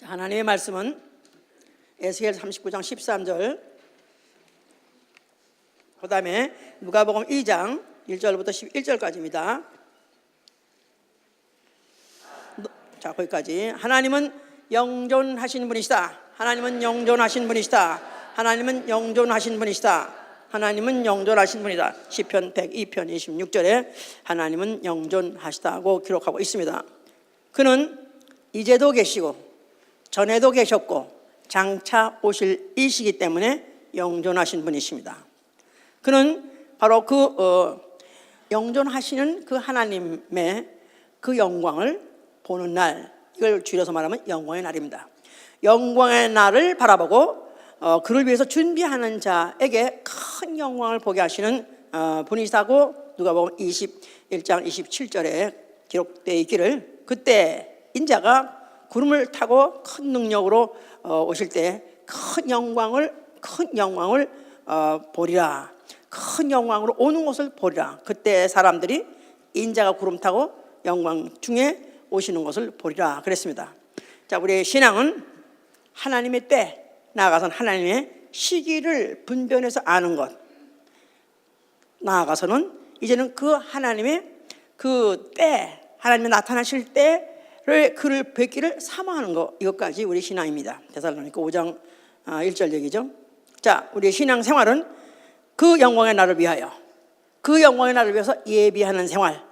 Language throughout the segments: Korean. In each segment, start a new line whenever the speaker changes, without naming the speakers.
하나님의 말씀은 에스겔 39장 13절, 그 다음에 누가복음 2장 1절부터 11절까지입니다. 자, 거기까지. 하나님은 영존하신 분이시다. 하나님은 영존하신 분이시다. 하나님은 영존하신 분이시다. 하나님은 영존하신 분이다. 시편 102편 26절에 하나님은 영존하시다고 기록하고 있습니다. 그는 이제도 계시고 전에도 계셨고 장차 오실 이시기 때문에 영존하신 분이십니다. 그는 바로 영존하시는 그 하나님의 그 영광을 보는 날, 이걸 줄여서 말하면 영광의 날입니다. 영광의 날을 바라보고 그를 위해서 준비하는 자에게 큰 영광을 보게 하시는 분이시다고 누가복음 21장 27절에 기록되어 있기를, 그때 인자가 구름을 타고 큰 능력으로 오실 때 큰 영광을 보리라. 큰 영광으로 오는 것을 보리라. 그때 사람들이 인자가 구름 타고 영광 중에 오시는 것을 보리라 그랬습니다. 자, 우리의 신앙은 하나님의 때, 나아가서는 하나님의 시기를 분별해서 아는 것, 나아가서는 이제는 그 하나님의 그 때, 하나님이 나타나실 때를 그를 뵙기를 사모하는 것, 이것까지 우리 신앙입니다. 데살로니가 5장 1절 얘기죠. 자, 우리의 신앙 생활은 그 영광의 날을 위하여, 그 영광의 날을 위해서 예비하는 생활,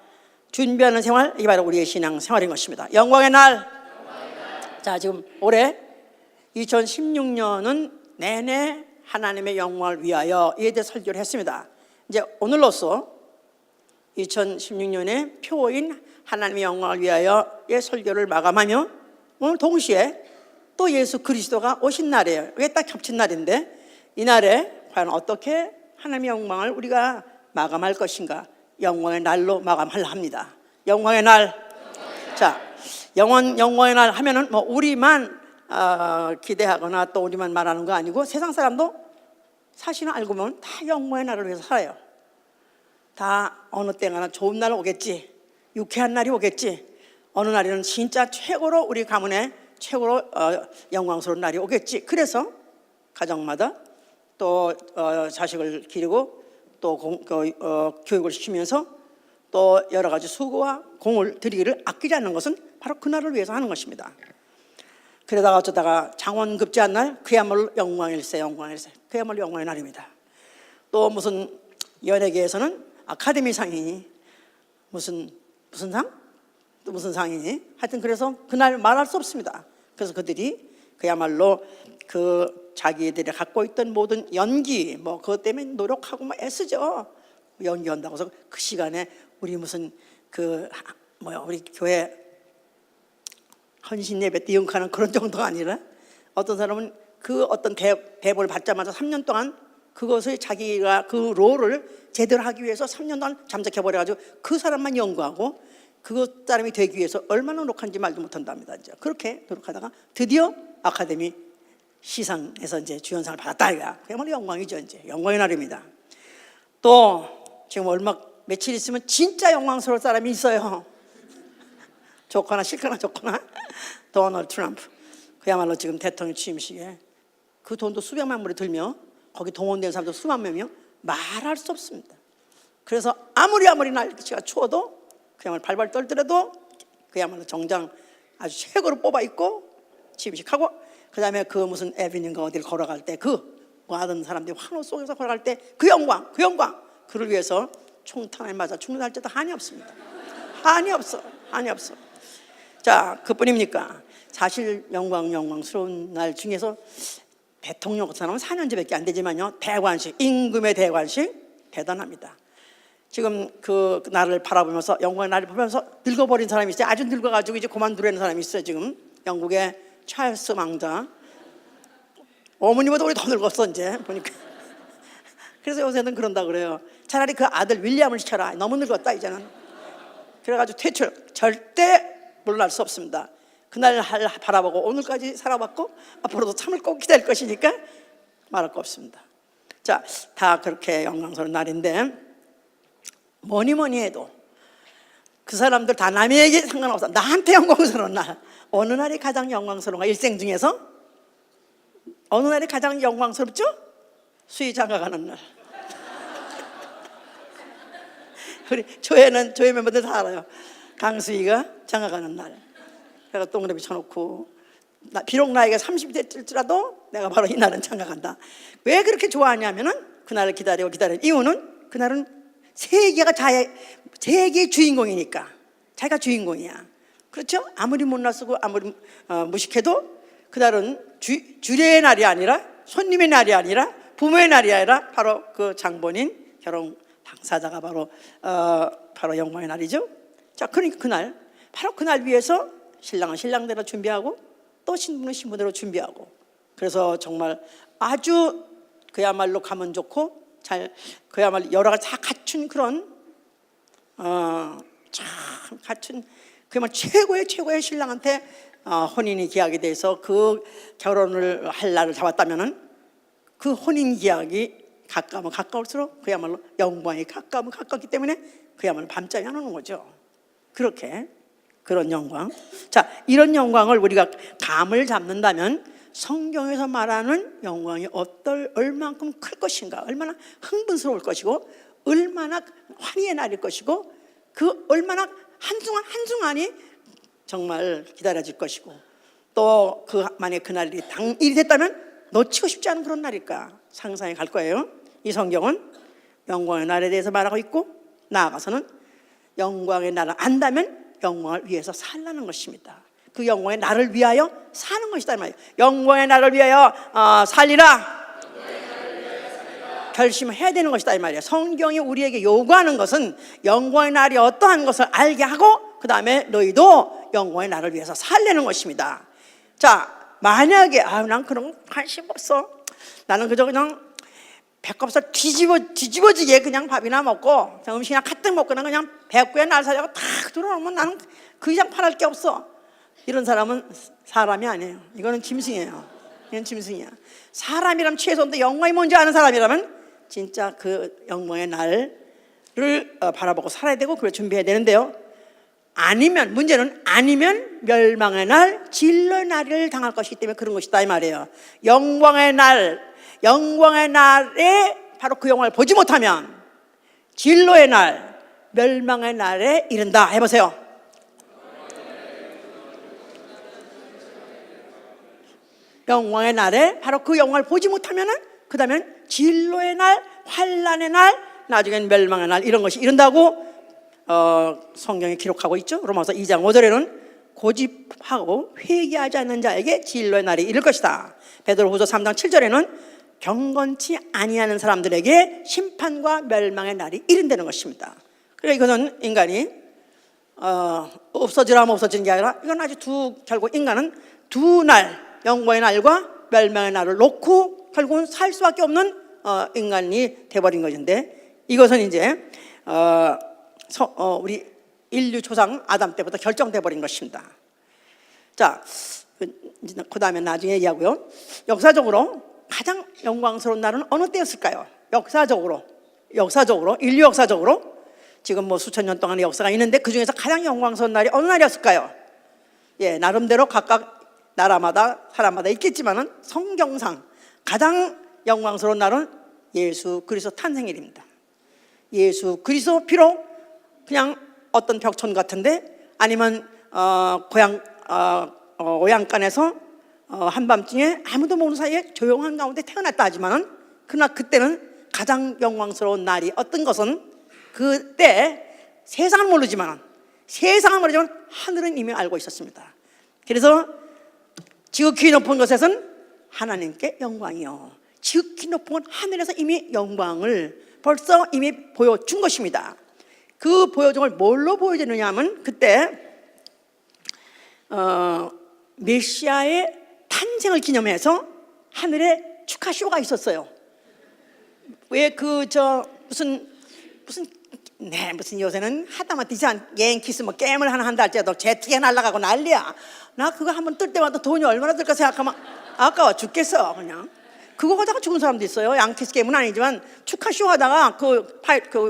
준비하는 생활, 이게 바로 우리의 신앙 생활인 것입니다. 영광의 날. 자, 지금 올해 2016년은 내내 하나님의 영광을 위하여 이에 대해 설교를 했습니다. 이제 오늘로써 2016년의 표인 하나님의 영광을 위하여의 설교를 마감하며 오늘 동시에 또 예수 그리스도가 오신 날이에요. 이게 딱 겹친 날인데 이 날에 과연 어떻게 하나님의 영광을 우리가 마감할 것인가? 영광의 날로 마감하려 합니다. 영광의 날. 자, 영광의 날 하면은 뭐 우리만 기대하거나 또 우리만 말하는 거 아니고 세상 사람도 사실은 알고 보면 다 영광의 날을 위해서 살아요. 다 어느 때가나 좋은 날 오겠지, 유쾌한 날이 오겠지, 어느 날에는 진짜 최고로 우리 가문에 최고로 영광스러운 날이 오겠지. 그래서 가정마다 또 자식을 기르고 또 교육을 시키면서 또 여러 가지 수고와 공을 들이기를 아끼지 않는 것은 바로 그날을 위해서 하는 것입니다. 그러다가 어쩌다가 장원급제한 날, 그야말로 영광일세, 그야말로 영광의 날입니다. 또 무슨 연예계에서는 아카데미상이 무슨 상? 또 무슨 상이니? 하여튼 그래서 그날 말할 수 없습니다. 그래서 그들이 그야말로 그 자기들이 갖고 있던 모든 연기, 뭐 그것 때문에 노력하고 막 애쓰죠. 연기한다고 해서 그 시간에 우리 무슨 우리 교회 헌신 예배 때 연극하는 그런 정도가 아니라 어떤 사람은 그 어떤 대본을 받자마자 3년 동안 그것을 자기가 그 롤을 제대로 하기 위해서 3년 동안 잠적해버려가지고 그 사람만 연구하고 그 사람이 되기 위해서 얼마나 노력한지 말도 못한답니다. 이제 그렇게 노력하다가 드디어 아카데미 시상에서 이제 주연상을 받았다. 그야말로 영광이죠. 이제 영광의 날입니다. 또 지금 며칠 있으면 진짜 영광스러울 사람이 있어요. 좋거나 싫거나 좋거나 도널드 트럼프, 그야말로 지금 대통령 취임식에 그 돈도 수백만 불이 들며 거기 동원된 사람도 수만 명이며 말할 수 없습니다. 그래서 아무리 날씨가 추워도 그야말로 발발 떨더라도 그야말로 정장 아주 최고로 뽑아 입고 취임식하고, 그 다음에 그 무슨 에비뉴인가 어디를 걸어갈 때 하던 사람들이 환호 속에서 걸어갈 때 그 영광, 그를 위해서 총탄에 맞아 죽는 날짜도 한이 없습니다. 한이 없어. 자, 그뿐입니까? 사실 영광스러운 날 중에서 대통령 같은 사람은 4년제밖에 안 되지만요, 대관식, 임금의 대관식 대단합니다. 지금 그 날을 바라보면서, 영광의 날을 보면서 늙어버린 사람이 있어요. 아주 늙어가지고 이제 그만두려는 사람이 있어요. 지금 영국의 찰스 왕자, 어머니보다 우리 더 늙었어 이제 보니까. 그래서 요새는 그런다 그래요. 차라리 그 아들 윌리엄을 시켜라. 너무 늙었다 이제는. 그래가지고 퇴출, 절대 물러날 수 없습니다. 그날 바라보고 오늘까지 살아봤고 앞으로도 참을 꼭 기다릴 것이니까 말할 거 없습니다. 자, 다 그렇게 영광스러운 날인데 뭐니 해도 그 사람들 다 남에게 상관없어. 나한테 영광스러운 날. 어느 날이 가장 영광스러운가? 일생 중에서 어느 날이 가장 영광스럽죠? 수의 장가가는 날. 우리 교회 멤버들 다 알아요. 강수희가 장가가는 날. 내가 동그라미 쳐놓고 비록 나이가 30이 됐을지라도 내가 바로 이 날은 장가간다. 왜 그렇게 좋아하냐면은 그날을 기다리는 이유는 그날은 세계의 주인공이니까. 자기가 주인공이야. 그렇죠? 아무리 못났고 아무리 무식해도 그날은 주례의 날이 아니라 손님의 날이 아니라 부모의 날이 아니라 바로 그 장본인 결혼 당사자가 바로 영광의 날이죠. 자, 그러니까 그날 바로 그날 위해서 신랑은 신랑대로 준비하고 또 신부는 신부대로 준비하고, 그래서 정말 아주 그야말로 가면 좋고 그야말로 여러 가지 다 갖춘 그런 참 갖춘 그야말로 최고의 신랑한테 혼인이 기약이 돼서 그 결혼을 할 날을 잡았다면은 그 혼인 기약이 가까우면 가까울수록 그야말로 영광이 가까우면 가깝기 때문에 그야말로 밤잠이 안 오는 거죠. 그런 영광. 자, 이런 영광을 우리가 감을 잡는다면 성경에서 말하는 영광이 얼만큼 클 것인가, 얼마나 흥분스러울 것이고, 얼마나 환희의 날일 것이고, 그 얼마나 한순간이 정말 기다려질 것이고, 또 만약에 그날이 당일이 됐다면 놓치고 싶지 않은 그런 날일까 상상해 갈 거예요. 이 성경은 영광의 날에 대해서 말하고 있고, 나아가서는 영광의 날을 안다면 영광을 위해서 살라는 것입니다. 그 영광의 날을 위하여 사는 것이다 이 말이에요. 영광의 날을 위하여 살리라. 결심을 해야 되는 것이다 이 말이에요. 성경이 우리에게 요구하는 것은 영광의 날이 어떠한 것을 알게 하고, 그 다음에 너희도 영광의 날을 위해서 살려는 것입니다. 자, 만약에 난 그런 거 관심 없어, 나는 그냥 배꼽살 뒤집어지게 그냥 밥이나 먹고 음식이나 가뜩 먹거나 그냥 배꼽에 날 살려고 탁 들어오면 나는 그 이상 바랄 게 없어, 이런 사람은 사람이 아니에요. 이거는 짐승이에요. 이건 짐승이야. 사람이라면 최소한도 영광이 뭔지 아는 사람이라면 진짜 그 영광의 날을 바라보고 살아야 되고 그걸 준비해야 되는데요. 문제는 아니면 멸망의 날, 진로의 날을 당할 것이기 때문에 그런 것이다 이 말이에요. 영광의 날에 바로 그 영광을 보지 못하면 진로의 날, 멸망의 날에 이른다. 해보세요. 영광의 날에 바로 그 영광을 보지 못하면은 그 다음엔 진로의 날, 환난의 날, 나중엔 멸망의 날, 이런 것이 이른다고 성경에 기록하고 있죠. 로마서 2장 5절에는 고집하고 회개하지 않는 자에게 진로의 날이 이를 것이다. 베드로후서 3장 7절에는 경건치 아니하는 사람들에게 심판과 멸망의 날이 이른다는 것입니다. 그러니까 이것은 인간이 없어지라면 없어지는 게 아니라 이건 결국 인간은 두 날, 영광의 날과 멸망의 날을 놓고 결국은 살 수밖에 없는 인간이 돼버린 것인데, 이것은 이제 우리 인류 조상 아담 때부터 결정돼 버린 것입니다. 자, 그 다음에 나중에 얘기하고요. 역사적으로 가장 영광스러운 날은 어느 때였을까요? 역사적으로 인류 역사적으로 지금 뭐 수천 년 동안의 역사가 있는데 그 중에서 가장 영광스러운 날이 어느 날이었을까요? 예, 나름대로 각각 나라마다 사람마다 있겠지만은 성경상 가장 영광스러운 날은 예수 그리스도 탄생일입니다. 예수 그리스도 비록 그냥 어떤 벽촌 같은데 아니면 오양간에서 한밤중에 아무도 모르는 사이에 조용한 가운데 태어났다 하지만은 그때는 가장 영광스러운 날이 어떤 것은 그때 세상은 모르지만 하늘은 이미 알고 있었습니다. 그래서 지극히 높은 것에서는 하나님께 영광이요, 지극히 높은 건 하늘에서 이미 영광을 벌써 이미 보여준 것입니다. 그 보여준 걸 뭘로 보여주느냐 하면 그때 메시아의 탄생을 기념해서 하늘에 축하쇼가 있었어요. 왜 무슨 요새는 하다못해 옌키스 게임을 하나 한다 할지라도 제트기 날아가고 난리야. 나 그거 한번 뜰 때마다 돈이 얼마나 들까 생각하면 아까워 죽겠어. 그냥 그거 가다가 죽은 사람도 있어요. 양키스 게임은 아니지만 축하쇼 하다가 그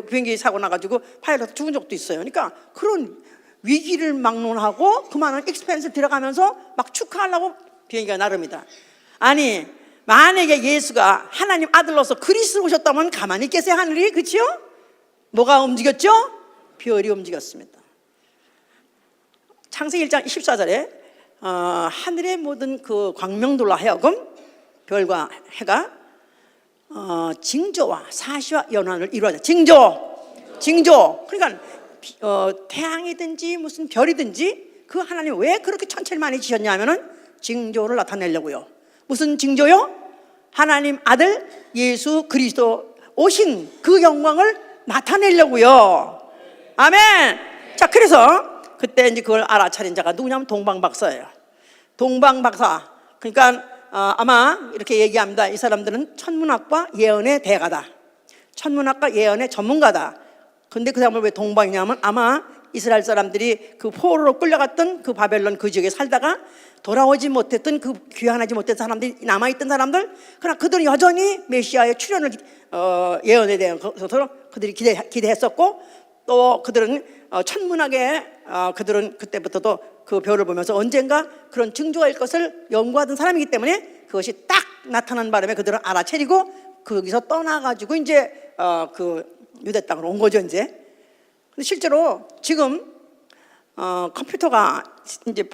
비행기 사고 나가지고 파일럿 죽은 적도 있어요. 그러니까 그런 위기를 막론하고 그만한 익스펜스 들어가면서 막 축하하려고 비행기가 나릅니다. 아니, 만약에 예수가 하나님 아들로서 그리스도 오셨다면 가만히 있겠어요, 하늘이? 그치요? 뭐가 움직였죠? 별이 움직였습니다. 창세기 1장 14절에 하늘의 모든 그 광명들로 하여금 별과 해가 징조와 사시와 연환을 이루어야 돼. 징조. 그러니까 태양이든지 무슨 별이든지 그 하나님 왜 그렇게 천체를 많이 지었냐 하면은 징조를 나타내려고요. 무슨 징조요? 하나님 아들 예수 그리스도 오신 그 영광을 나타내려고요. 아멘. 자, 그래서 그때 이제 그걸 알아차린 자가 누구냐면 동방박사예요. 동방박사. 그러니까 아마 이렇게 얘기합니다. 이 사람들은 천문학과 예언의 대가다. 천문학과 예언의 전문가다. 근데 그 사람을 왜 동방이냐면 아마 이스라엘 사람들이 그 포로로 끌려갔던 그 바벨론 그 지역에 살다가 돌아오지 못했던 그 귀환하지 못했던 사람들이 남아있던 사람들, 그러나 그들은 여전히 메시아의 출현을 예언에 대해서 그들이 기대했었고, 또 그들은 천문학에 그들은 그때부터도 그 별을 보면서 언젠가 그런 징조가 일 것을 연구하던 사람이기 때문에 그것이 딱 나타난 바람에 그들은 알아차리고 거기서 떠나가지고 이제 그 유대 땅으로 온 거죠. 이제 근데 실제로 지금 컴퓨터가 이제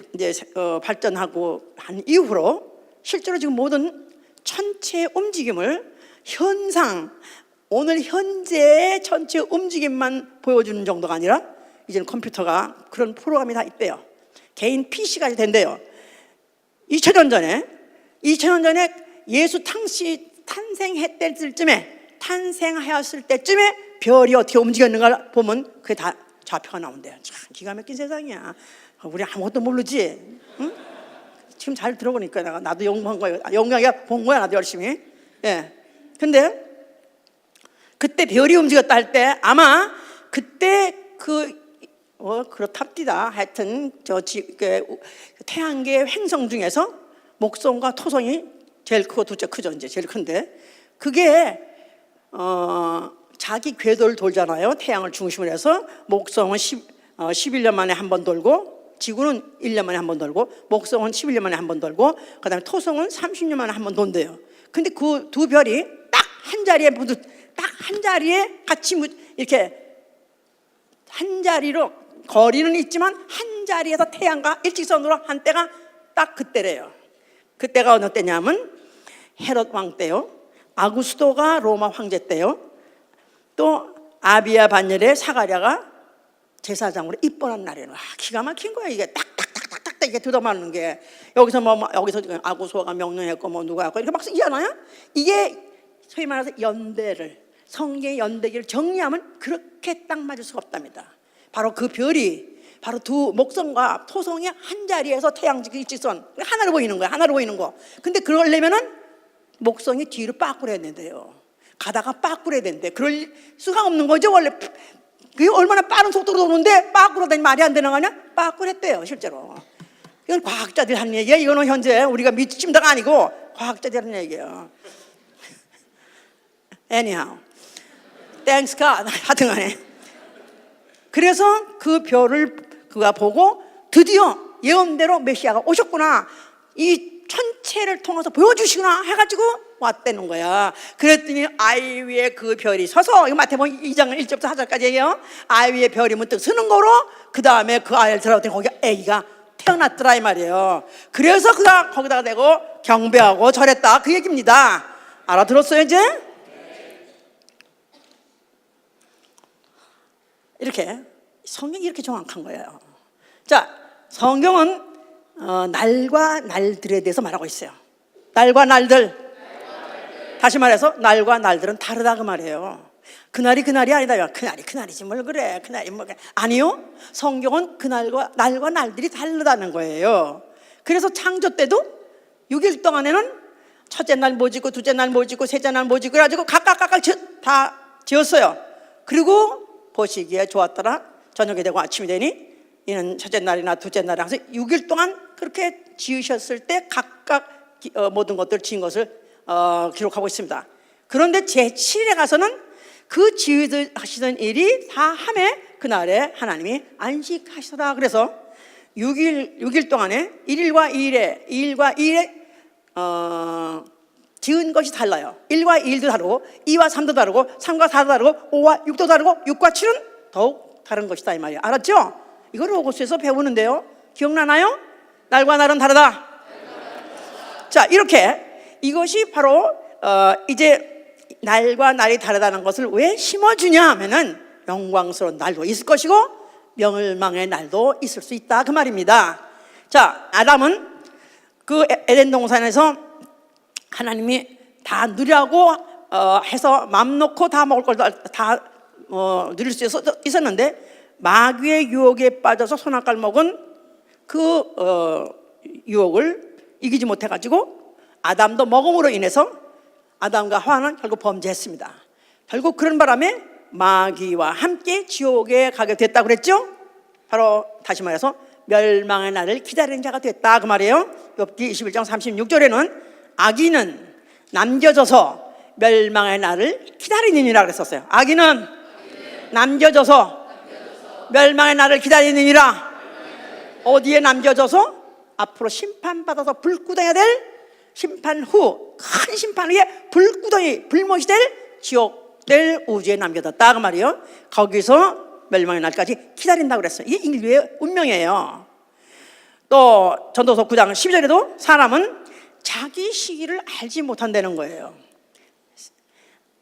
발전하고 한 이후로 실제로 지금 모든 천체 움직임을 오늘 현재의 전체 움직임만 보여주는 정도가 아니라 이제는 컴퓨터가 그런 프로그램이 다 있대요. 개인 PC까지 된대요. 2000년 전에 예수 탄생했을 때쯤에 별이 어떻게 움직였는가 보면 그게 다 좌표가 나온대요. 참 기가 막힌 세상이야. 우리 아무것도 모르지. 응? 지금 잘 들어보니까 나도 연구한 거예요. 연구하기가 본 거야, 나도 열심히. 예. 근데 그때 별이 움직였다 할 때 아마 그때 그렇답디다. 하여튼 태양계 행성 중에서 목성과 토성이 제일 크고 둘째 크죠. 이제 제일 큰데 그게 자기 궤도를 돌잖아요. 태양을 중심으로 해서 목성은 11년 만에 한 번 돌고, 지구는 1년 만에 한 번 돌고, 목성은 11년 만에 한 번 돌고, 그 다음에 토성은 30년 만에 한 번 돈대요. 근데 그 두 별이 딱 한 자리에 같이 이렇게 한 자리로 거리는 있지만 한 자리에서 태양과 일직선으로 한 때가 딱 그때래요. 그때가 어느 때냐면 헤롯 왕 때요, 아구스도가 로마 황제 때요, 또 아비야 반열의 사가랴가 제사장으로 입번한 날이에요. 기가 막힌 거야. 이게 딱딱딱딱딱 이게 들어맞는 게 여기서 여기서 아구소가 명령했고 누가 했고 이렇게 막 쓰잖아요. 이게 소위 말해서 성경의 연대기를 정리하면 그렇게 딱 맞을 수가 없답니다. 바로 그 별이 바로 두 목성과 토성이 한 자리에서 태양 일직선 하나로 보이는 거야. 하나로 보이는 거. 근데 그러려면은 목성이 뒤로 빠꾸려 했는데요. 가다가 빠꾸려야 된대. 그럴 수가 없는 거죠. 원래 그게 얼마나 빠른 속도로 도는데 빠꾸로 다니 말이 안 되는 거 아니야? 빠꾸랬대요, 실제로. 이건 과학자들이 하는 얘기야. 이거는 현재 우리가 믿침다가 아니고 과학자들이 하는 얘기예요. Anyhow, thanks God. 하여튼간에 그래서 그 별을 그가 보고 드디어 예언대로 메시아가 오셨구나, 이 천체를 통해서 보여주시구나 해가지고 왔다는 거야. 그랬더니 아이 위에 그 별이 서서, 이거 마태복음 2장 1절부터 4절까지 얘기해요. 아이 위에 별이 문득 서는 거로 그 다음에 그 아이를 들어왔더니 거기 아기가 태어났더라 이 말이에요. 그래서 그가 거기다가 대고 경배하고 절했다 그 얘기입니다. 알아들었어요 이제? 이렇게 성경이 이렇게 정확한 거예요. 자, 성경은 날과 날들에 대해서 말하고 있어요. 날과 날들. 다시 말해서 날과 날들은 다르다 그 말이에요. 그날이 아니다. 그날이지 뭘 그래. 그날이 뭐 그래. 아니요. 성경은 그날과 날과 날들이 다르다는 거예요. 그래서 창조 때도 6일 동안에는 첫째 날 뭐 짓고 둘째 날 뭐 짓고 셋째 날 뭐 짓고 그래가지고 각각 다 지었어요. 그리고 보시기에 좋았더라. 저녁이 되고 아침이 되니 이는 첫째 날이나 둘째 날이나 해서 6일 동안 그렇게 지으셨을 때 각각 모든 것들 지은 것을 기록하고 있습니다. 그런데 제7일에 가서는 그 지으시던 일이 다 함에 그날에 하나님이 안식하시더라. 그래서 6일 동안에 1일과 2일에 지은 것이 달라요. 1과 2일도 다르고 2와 3도 다르고 3과 4도 다르고 5와 6도 다르고 6과 7은 더욱 다른 것이다 이 말이에요. 알았죠? 이걸 로고스에서 배우는데요. 기억나나요? 날과 날은 다르다. 자, 이렇게 이것이 바로 이제 날과 날이 다르다는 것을 왜 심어주냐 하면은 영광스러운 날도 있을 것이고 멸망의 날도 있을 수 있다 그 말입니다. 자, 아담은 그 에덴 동산에서 하나님이 다 누리라고 해서 맘 놓고 다 먹을 걸 다 누릴 수 있었는데 마귀의 유혹에 빠져서 선악과를 먹은 그 유혹을 이기지 못해가지고 아담도 먹음으로 인해서 아담과 하와는 결국 범죄했습니다. 결국 그런 바람에 마귀와 함께 지옥에 가게 됐다고 그랬죠? 바로 다시 말해서 멸망의 날을 기다리는 자가 됐다 그 말이에요. 욥기 21장 36절에는 악인은 남겨져서 멸망의 날을 기다리느니라 그랬었어요. 악인은 남겨져서 멸망의 날을 기다리느니라. 어디에 남겨져서? 앞으로 심판받아서 불구덩이가 될 심판 후 큰 심판 후에 불구덩이 불못이 될 지옥 될 우주에 남겨졌다 그 말이에요. 거기서 멸망의 날까지 기다린다고 그랬어요. 이게 인류의 운명이에요. 또 전도서 9장 12절에도 사람은 자기 시기를 알지 못한다는 거예요.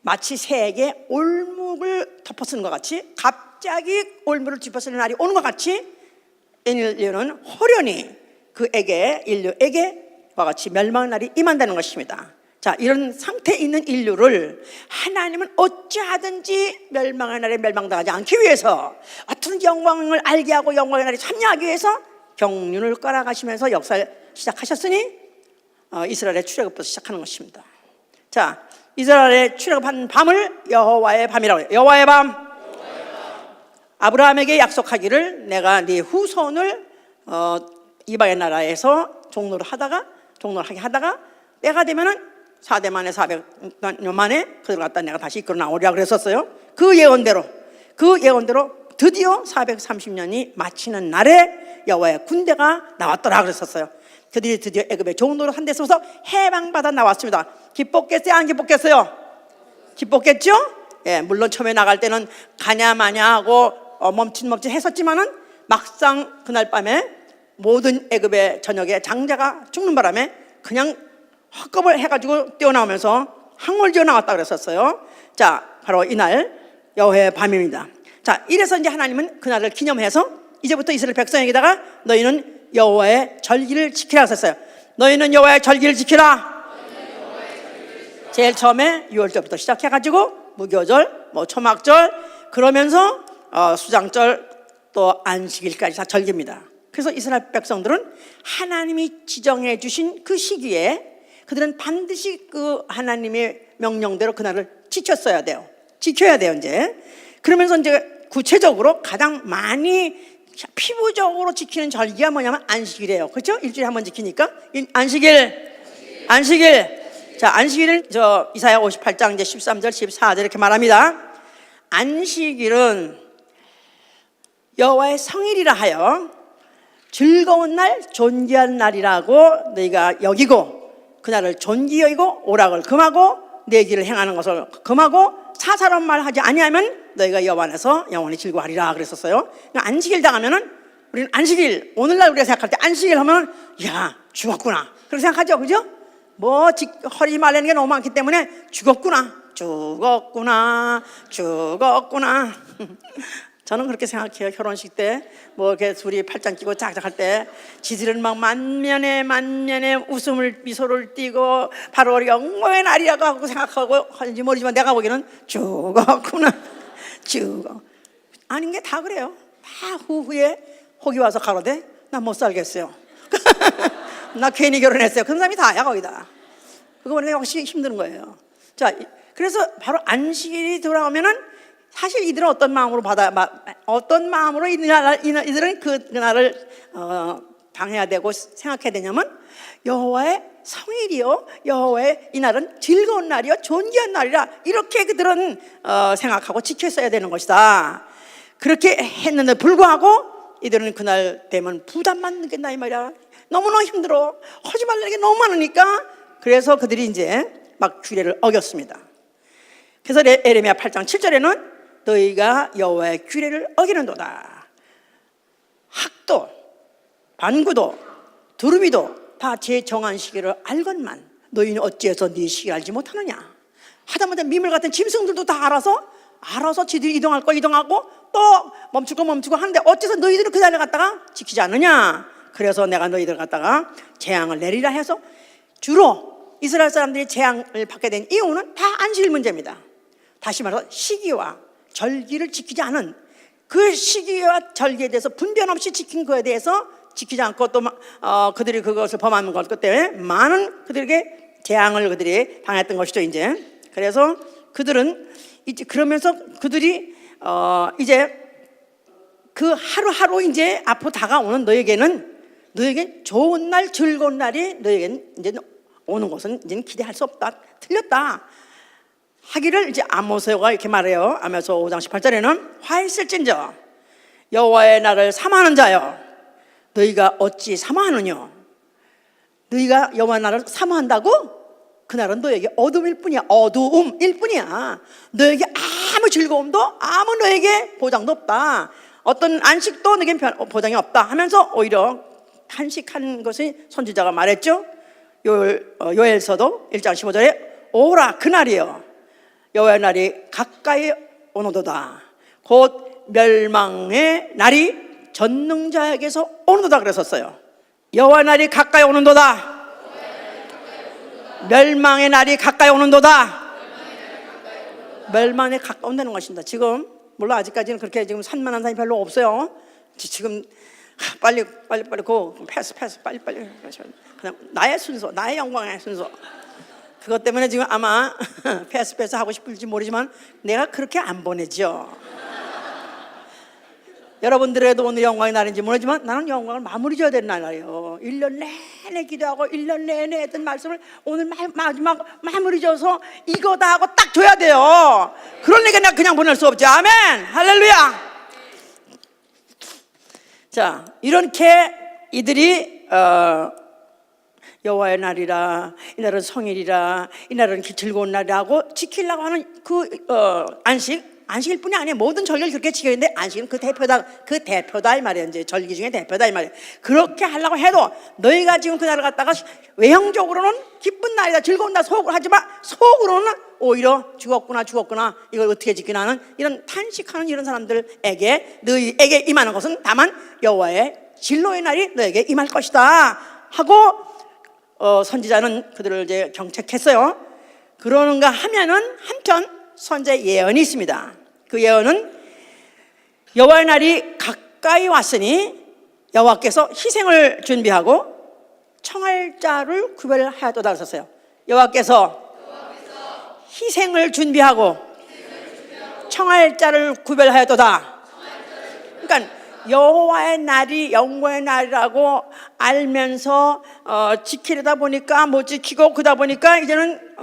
마치 새에게 올묵을 덮어쓰는 것 같이 갑자기 올무를 덮어쓰는 날이 오는 것 같이 인류는 호련히 인류에게 와 같이 멸망의 날이 임한다는 것입니다. 자, 이런 상태에 있는 인류를 하나님은 어찌하든지 멸망의 날에 멸망당하지 않기 위해서 어떤 영광을 알게 하고 영광의 날에 참여하기 위해서 경륜을 깔아가시면서 역사를 시작하셨으니 이스라엘의 출애굽부터 시작하는 것입니다. 자, 이스라엘의 출애굽한 밤을 여호와의 밤이라고 해요. 여호와의 밤. 아브라함에게 약속하기를 내가 네 후손을 이방의 나라에서 종로를 하게 하다가 때가 되면은 4대 만에 400년 만에 그들 갖다 내가 다시 이끌어 나오리라 그랬었어요. 그 예언대로 드디어 430년이 마치는 날에 여호와의 군대가 나왔더라 그랬었어요. 그들이 드디어 애굽의 종로로 한 데서부터 해방받아 나왔습니다. 기뻤겠어요? 안 기뻤겠어요? 기뻤겠죠? 예, 물론 처음에 나갈 때는 가냐 마냐 하고 멈칫멈칫 했었지만은 막상 그날 밤에 모든 애굽의 전역에 장자가 죽는 바람에 그냥 헛겁을 해가지고 뛰어나오면서 항월지어 나왔다 그랬었어요. 자, 바로 이날 여호와의 밤입니다. 자, 이래서 이제 하나님은 그날을 기념해서 이제부터 이스라엘 백성에게다가 너희는 여호와의 절기를 지키라 하셨어요. 너희는 여호와의 절기를 지키라. 제일 처음에 6월절부터 시작해가지고 무교절, 초막절 그러면서 수장절 또 안식일까지 다 절기입니다. 그래서 이스라엘 백성들은 하나님이 지정해 주신 그 시기에 그들은 반드시 그 하나님의 명령대로 그날을 지켜야 돼요. 이제. 그러면서 이제 구체적으로 가장 많이 피부적으로 지키는 절기가 뭐냐면 안식일이에요. 그렇죠? 일주일에 한 번 지키니까 안식일. 자, 안식일은 이사야 58장 이제 13절 14절 이렇게 말합니다. 안식일은 여호와의 성일이라 하여 즐거운 날, 존귀한 날이라고 너희가 여기고 그날을 존귀 여기고 오락을 금하고 내 길을 행하는 것을 금하고 사사로운 말 하지 아니하면 너희가 여호와 안에서 영원히 즐거워하리라 그랬었어요. 그러니까 안식일 당하면은 우리는 안식일, 오늘날 우리가 생각할 때 안식일 하면 야 죽었구나 그렇게 생각하죠, 그죠? 허리 말리는 게 너무 많기 때문에 죽었구나. 저는 그렇게 생각해요. 결혼식 때 이렇게 둘이 팔짱 끼고 짝짝할 때 지들은 막 만면에 웃음을 미소를 띠고 바로 영광의 날이라고 하고 생각하고 하는지 모르지만 내가 보기에는 죽었구나. 아닌 게 다 그래요. 다 후후에 혹이 와서 가로되 나 못 살겠어요. 나 괜히 결혼했어요. 그런 사람이 다야 거기다. 그거 보니까 역시 힘든 거예요. 자, 그래서 바로 안식일이 돌아오면은 사실 이들은 어떤 마음으로 이들은 그날을 당해야 되고 생각해야 되냐면 여호와의 성일이요 여호와의 이날은 즐거운 날이요 존귀한 날이라 이렇게 그들은 생각하고 지켰어야 되는 것이다. 그렇게 했는데 불구하고 이들은 그날 되면 부담만 느낀다 이 말이야. 너무너무 힘들어. 하지 말라는 게 너무 많으니까. 그래서 그들이 이제 막 규례를 어겼습니다. 그래서 에레미야 8장 7절에는 너희가 여호와의 규례를 어기는도다. 학도 반구도 두루미도 다 제 정한 시기를 알건만 너희는 어찌해서 네 시기 알지 못하느냐. 하다못해 미물 같은 짐승들도 다 알아서 지들이 이동할 거 이동하고 또 멈출 거 멈추고 하는데 어째서 너희들은 그 자리를 갖다가 지키지 않느냐. 그래서 내가 너희들 갖다가 재앙을 내리라 해서 주로 이스라엘 사람들이 재앙을 받게 된 이유는 다 안식일 문제입니다. 다시 말해서 시기와 절기를 지키지 않은 그 시기와 절기에 대해서 분별 없이 지킨 거에 대해서 지키지 않고 또 그들이 그것을 범하는 것 때문에 많은 그들에게 재앙을 그들이 당했던 것이죠. 이제 그래서 그들은 이제 그러면서 그들이 이제 그 하루하루 이제 앞으로 다가오는 너에게 좋은 날 즐거운 날이 너에게는 이제 오는 것은 이제는 기대할 수 없다. 틀렸다. 하기를 이제 아모스가 이렇게 말해요. 아모스 5장 18절에는 화 있을진저 여호와의 날을 사모하는 자여 너희가 어찌 사모하느냐. 너희가 여호와의 날을 사모한다고? 그날은 너에게 어둠일 뿐이야. 어두움일 뿐이야. 너에게 아무 즐거움도 아무 너에게 보장도 없다. 어떤 안식도 너에게 보장이 없다 하면서 오히려 탄식한 것이 선지자가 말했죠. 요엘서도 1장 15절에 오라 그날이여 여호와의 날이 가까이 오노도다. 곧 멸망의 날이 전능자에게서 오는도다 그랬었어요. 여호와의 날이 가까이 오는도다. 멸망의 날이 가까이 오는도다. 멸망에 가까운다는 것입니다. 지금 물론 아직까지는 그렇게 지금 산만한 사람이 별로 없어요. 지금 빨리 패스 빨리 그냥 나의 순서, 나의 영광의 순서. 그것 때문에 지금 아마 패스 하고 싶을지 모르지만 내가 그렇게 안 보내죠. 여러분들에도 오늘 영광의 날인지 모르지만 나는 영광을 마무리 지어야 되는 날이에요. 1년 내내 기도하고 1년 내내 했던 말씀을 오늘 마지막 마무리 지어서 이거다 하고 딱 줘야 돼요. 그러니까 내가 그냥 보낼 수 없지. 아멘 할렐루야. 자, 이렇게 이들이 여호와의 날이라 이날은 성일이라 이날은 즐거운 날이라고 지키려고 하는 그 안식일 뿐이 아니에요. 모든 절기를 그렇게 지키는데 안식일은 그 대표다 이 말이에요. 이제 절기 중에 대표다 이 말이에요. 그렇게 하려고 해도 너희가 지금 그 날을 갖다가 외형적으로는 기쁜 날이다 즐거운 날 속으로 하지만 속으로는 오히려 죽었구나 이걸 어떻게 지키나 하는 이런 탄식하는 이런 사람들에게 너희에게 임하는 것은 다만 여호와의 진노의 날이 너에게 임할 것이다 하고 선지자는 그들을 이제 경책했어요. 그러는가 하면은 한편 선제 예언이 있습니다. 그 예언은 여호와의 날이 가까이 왔으니 여호와께서 희생을 준비하고 청할 자를 구별하였도다 그랬었어요. 여호와께서 희생을 준비하고 청할 자를 구별하였도다. 그러니까 여호와의 날이 영광의 날이라고 알면서 지키려다 보니까 못 지키고 그러다 보니까 이제는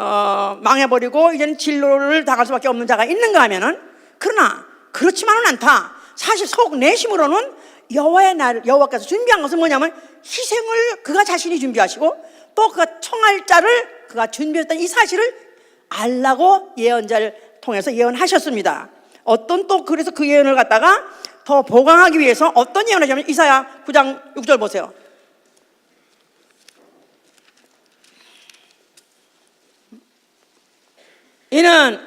망해버리고 이제는 진로를 당할 수밖에 없는 자가 있는가 하면은 그러나 그렇지만은 않다. 사실 속 내심으로는 여호와의 날 여호와께서 준비한 것은 뭐냐면 희생을 그가 자신이 준비하시고 또 그가 청할 자를 그가 준비했던 이 사실을 알라고 예언자를 통해서 예언하셨습니다. 어떤 또 그래서 그 예언을 갖다가 더 보강하기 위해서 어떤 예언을 하냐면 이사야 9장 6절 보세요. 이는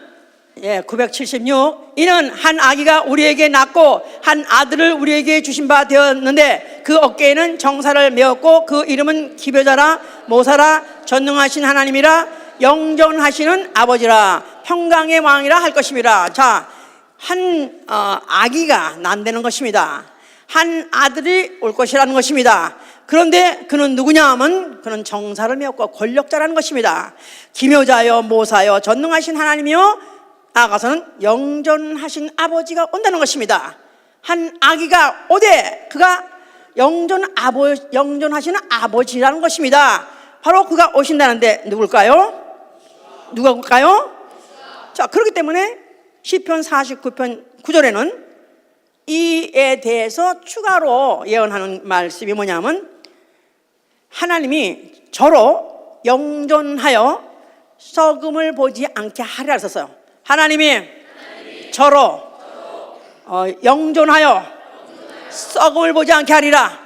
976 이는 한 아기가 우리에게 낳고 한 아들을 우리에게 주신 바 되었는데 그 어깨에는 정사를 메었고 그 이름은 기묘자라 모사라 전능하신 하나님이라 영존하시는 아버지라 평강의 왕이라 할 것입니다. 자, 한 아기가 난다는 것입니다. 한 아들이 올 것이라는 것입니다. 그런데 그는 누구냐 하면 그는 정사를 메었고 권력자라는 것입니다. 기묘자여 모사여 전능하신 하나님이요 나아가서는 영존하신 아버지가 온다는 것입니다. 한 아기가 오되 그가 영존하시는 아버지라는 것입니다. 바로 그가 오신다는데 누굴까요? 누가일까요? 자, 그렇기 때문에 시편 49편 9절에는 이에 대해서 추가로 예언하는 말씀이 뭐냐면 하나님이 저로 영존하여 썩음을 보지 않게 하리라 썼어요. 하나님이 저로 영존하여 썩음을 보지 않게 하리라.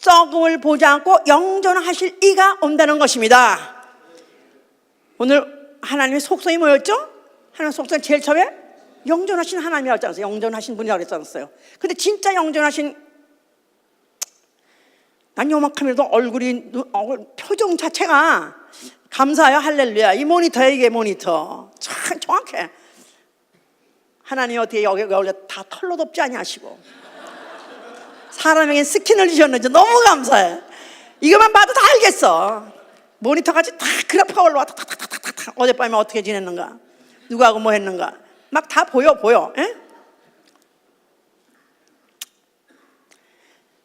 썩음을 보지 않고 영존하실 이가 온다는 것입니다. 오늘 하나님의 속성이 뭐였죠? 하나님의 속성이 제일 처음에 영존하신 하나님이라고 했지 않았어요? 영존하신 분이라고 그랬지 않았어요? 근데 진짜 영존하신, 난 요만큼이라도 얼굴이 표정 자체가 감사해요. 할렐루야. 이 모니터야, 이게 모니터. 참 정확해. 하나님 어떻게 여기가 원래 다 털로 덮지 아니하시고 사람에게 스킨을 주셨는지 너무 감사해. 이것만 봐도 다 알겠어. 모니터까지 다 그래프가 올라와. 탁탁탁탁탁. 어젯밤에 어떻게 지냈는가, 누구하고 뭐 했는가 막 다 보여. 에?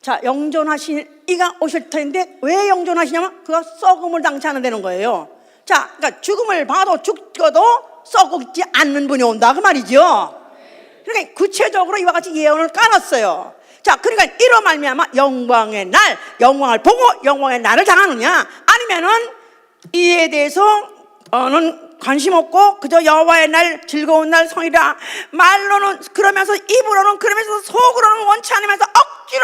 자, 영존하신 이가 오실 텐데 왜 영존하시냐면 그가 썩음을 당치 않는다는 거예요. 자, 그러니까 죽음을 봐도 죽어도 썩지 않는 분이 온다 그 말이죠. 그러니까 구체적으로 이와 같이 예언을 깔았어요. 자, 그러니까 이로 말미암아 영광의 날, 영광을 보고 영광의 날을 당하느냐, 아니면은 이에 대해서는 관심 없고 그저 여호와의 날, 즐거운 날, 성이라 말로는 그러면서 입으로는 그러면서 속으로는 원치 않으면서